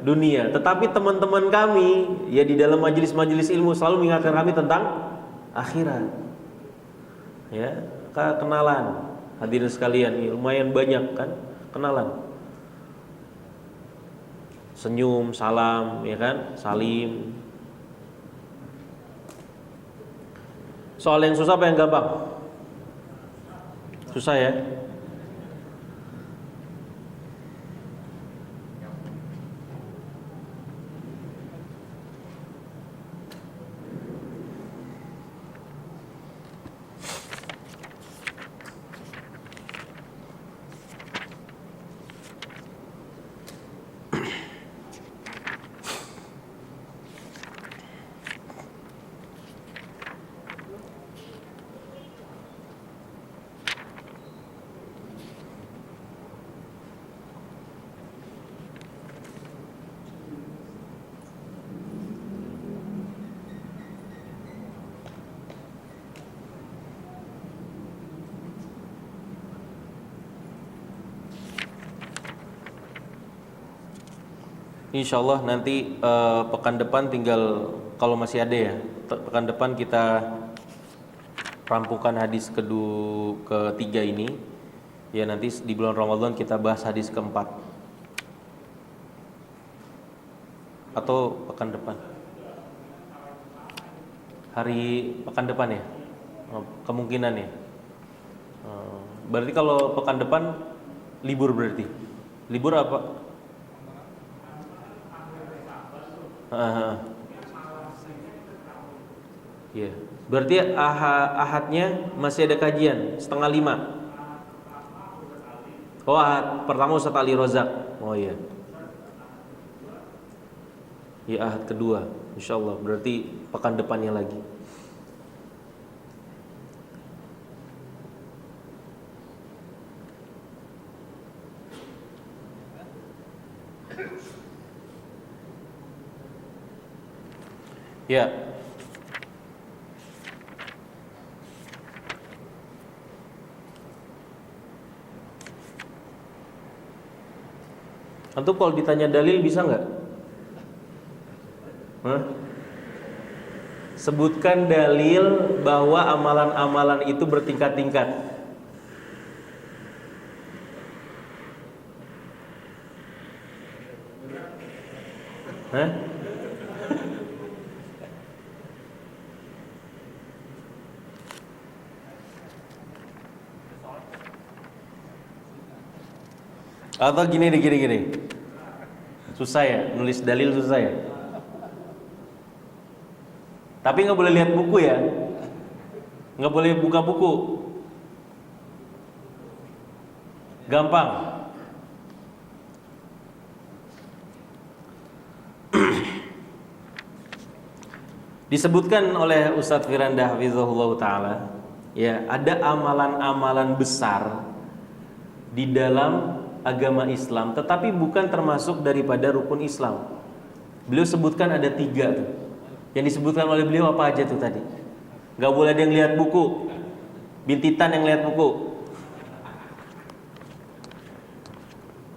A: dunia. Tetapi teman-teman kami ya di dalam majelis-majelis ilmu selalu mengingatkan kami tentang akhirat. Ya, kenalan. Hadirin sekalian, lumayan banyak kan kenalan. Senyum, salam, ya kan? Salim. Soal yang susah apa yang gampang? Susah ya? Insyaallah nanti pekan depan tinggal, kalau masih ada ya, pekan depan kita rampungkan hadis ketiga ini. Ya nanti di bulan Ramadan kita bahas hadis keempat. Atau pekan depan? Hari pekan depan ya? Kemungkinan ya. Berarti kalau pekan depan libur berarti. Libur apa? Ya, berarti ahadnya masih ada kajian 4:30. Oh, ahad pertama Ustaz Ali Rozak. Oh iya. Ya, ahad kedua insyaallah, berarti pekan depannya lagi. Ya. Antum kalau ditanya dalil bisa nggak? Sebutkan dalil bahwa amalan-amalan itu bertingkat-tingkat. Atau gini. Susah ya, nulis dalil susah ya. Tapi nggak boleh lihat buku ya, nggak boleh buka buku. Gampang. Disebutkan oleh Ustadz Firanda Hafizahullah Ta'ala, ya ada amalan-amalan besar di dalam agama Islam, tetapi bukan termasuk daripada rukun Islam. Beliau sebutkan ada 3 tuh. Yang disebutkan oleh beliau apa aja tuh tadi? Gak boleh ada yang lihat buku, bintitan yang lihat buku.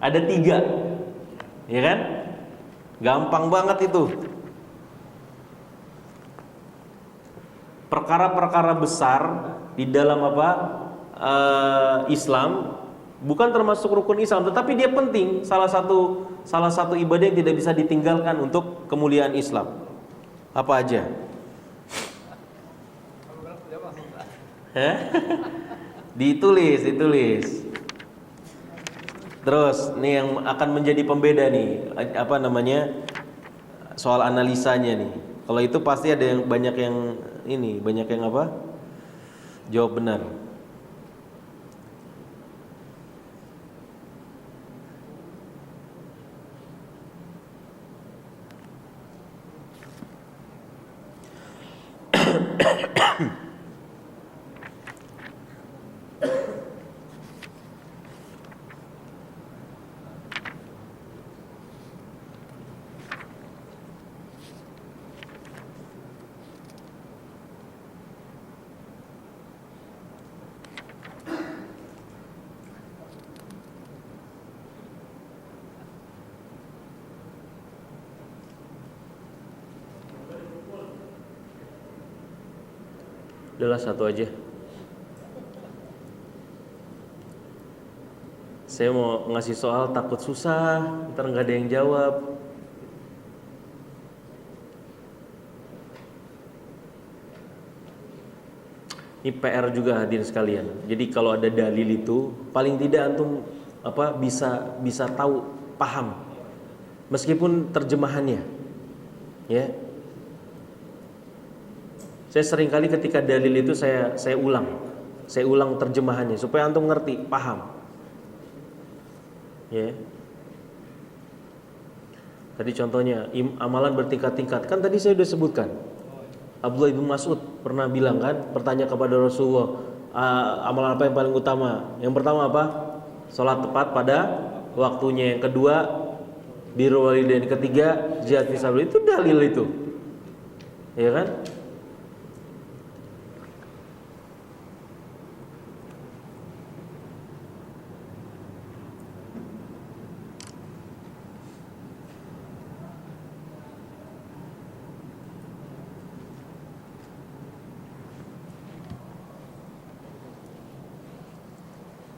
A: Ada 3, ya kan? Gampang banget itu. Perkara-perkara besar di dalam Islam bukan termasuk rukun Islam, tetapi dia penting. Salah satu ibadah yang tidak bisa ditinggalkan untuk kemuliaan Islam. Apa aja? Ditulis. Terus nih yang akan menjadi pembeda nih, soal analisanya nih. Kalau itu pasti ada yang banyak yang jawab benar. Udahlah, satu aja. Saya mau ngasih soal takut susah, ntar nggak ada yang jawab. Ini PR juga hadirin sekalian. Jadi kalau ada dalil itu, paling tidak antum bisa tahu, paham, meskipun terjemahannya, ya. Saya seringkali ketika dalil itu saya ulang terjemahannya supaya antum ngerti, paham. Ya. Tadi contohnya amalan bertingkat-tingkat, kan tadi saya sudah sebutkan. Abdullah bin Mas'ud pernah bilang kan, bertanya kepada Rasulullah, amalan apa yang paling utama? Yang pertama apa? Salat tepat pada waktunya. Yang kedua, birrul walidain. Ketiga, jihad fisabilillah. Itu dalil itu. Ya kan?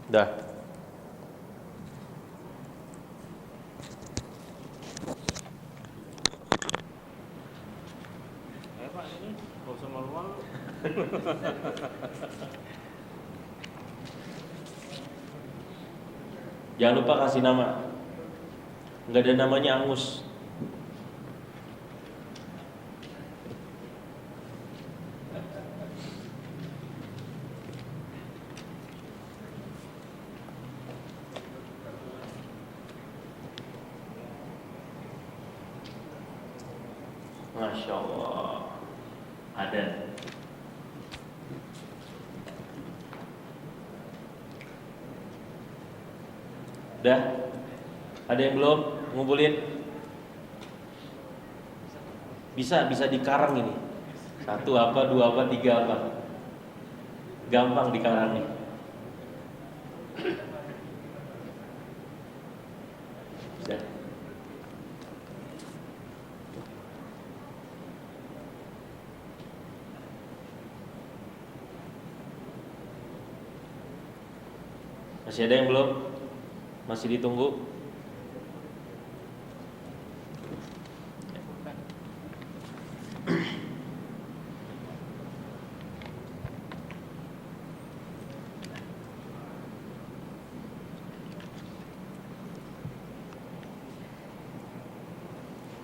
A: Dah.
C: Ayo Pak, ini nggak usah malu-malu.
A: Jangan lupa kasih nama. Nggak ada namanya Angus. Masya Allah. Ada. Udah? Ada yang belum ngumpulin? Bisa dikarang ini. 1 apa, 2 apa, 3 apa. Gampang dikarang nih. Udah. Masih ada yang belum? Masih ditunggu?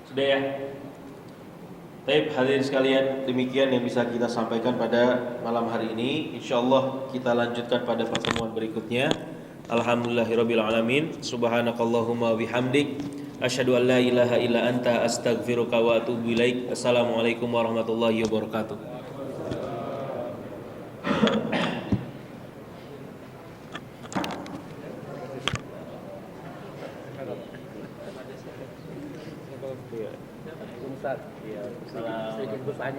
A: Sudah ya? Baik, hadirin sekalian, demikian yang bisa kita sampaikan pada malam hari ini. InsyaAllah kita lanjutkan pada pertemuan berikutnya. Alhamdulillahirabbil alamin. Subhanakallahumma bihamdik, asyhadu an la ilaha illa anta, astaghfiruka wa atubu ilaik. Assalamualaikum warahmatullahi wabarakatuh.
B: Ustaz, saya ikut bertanya.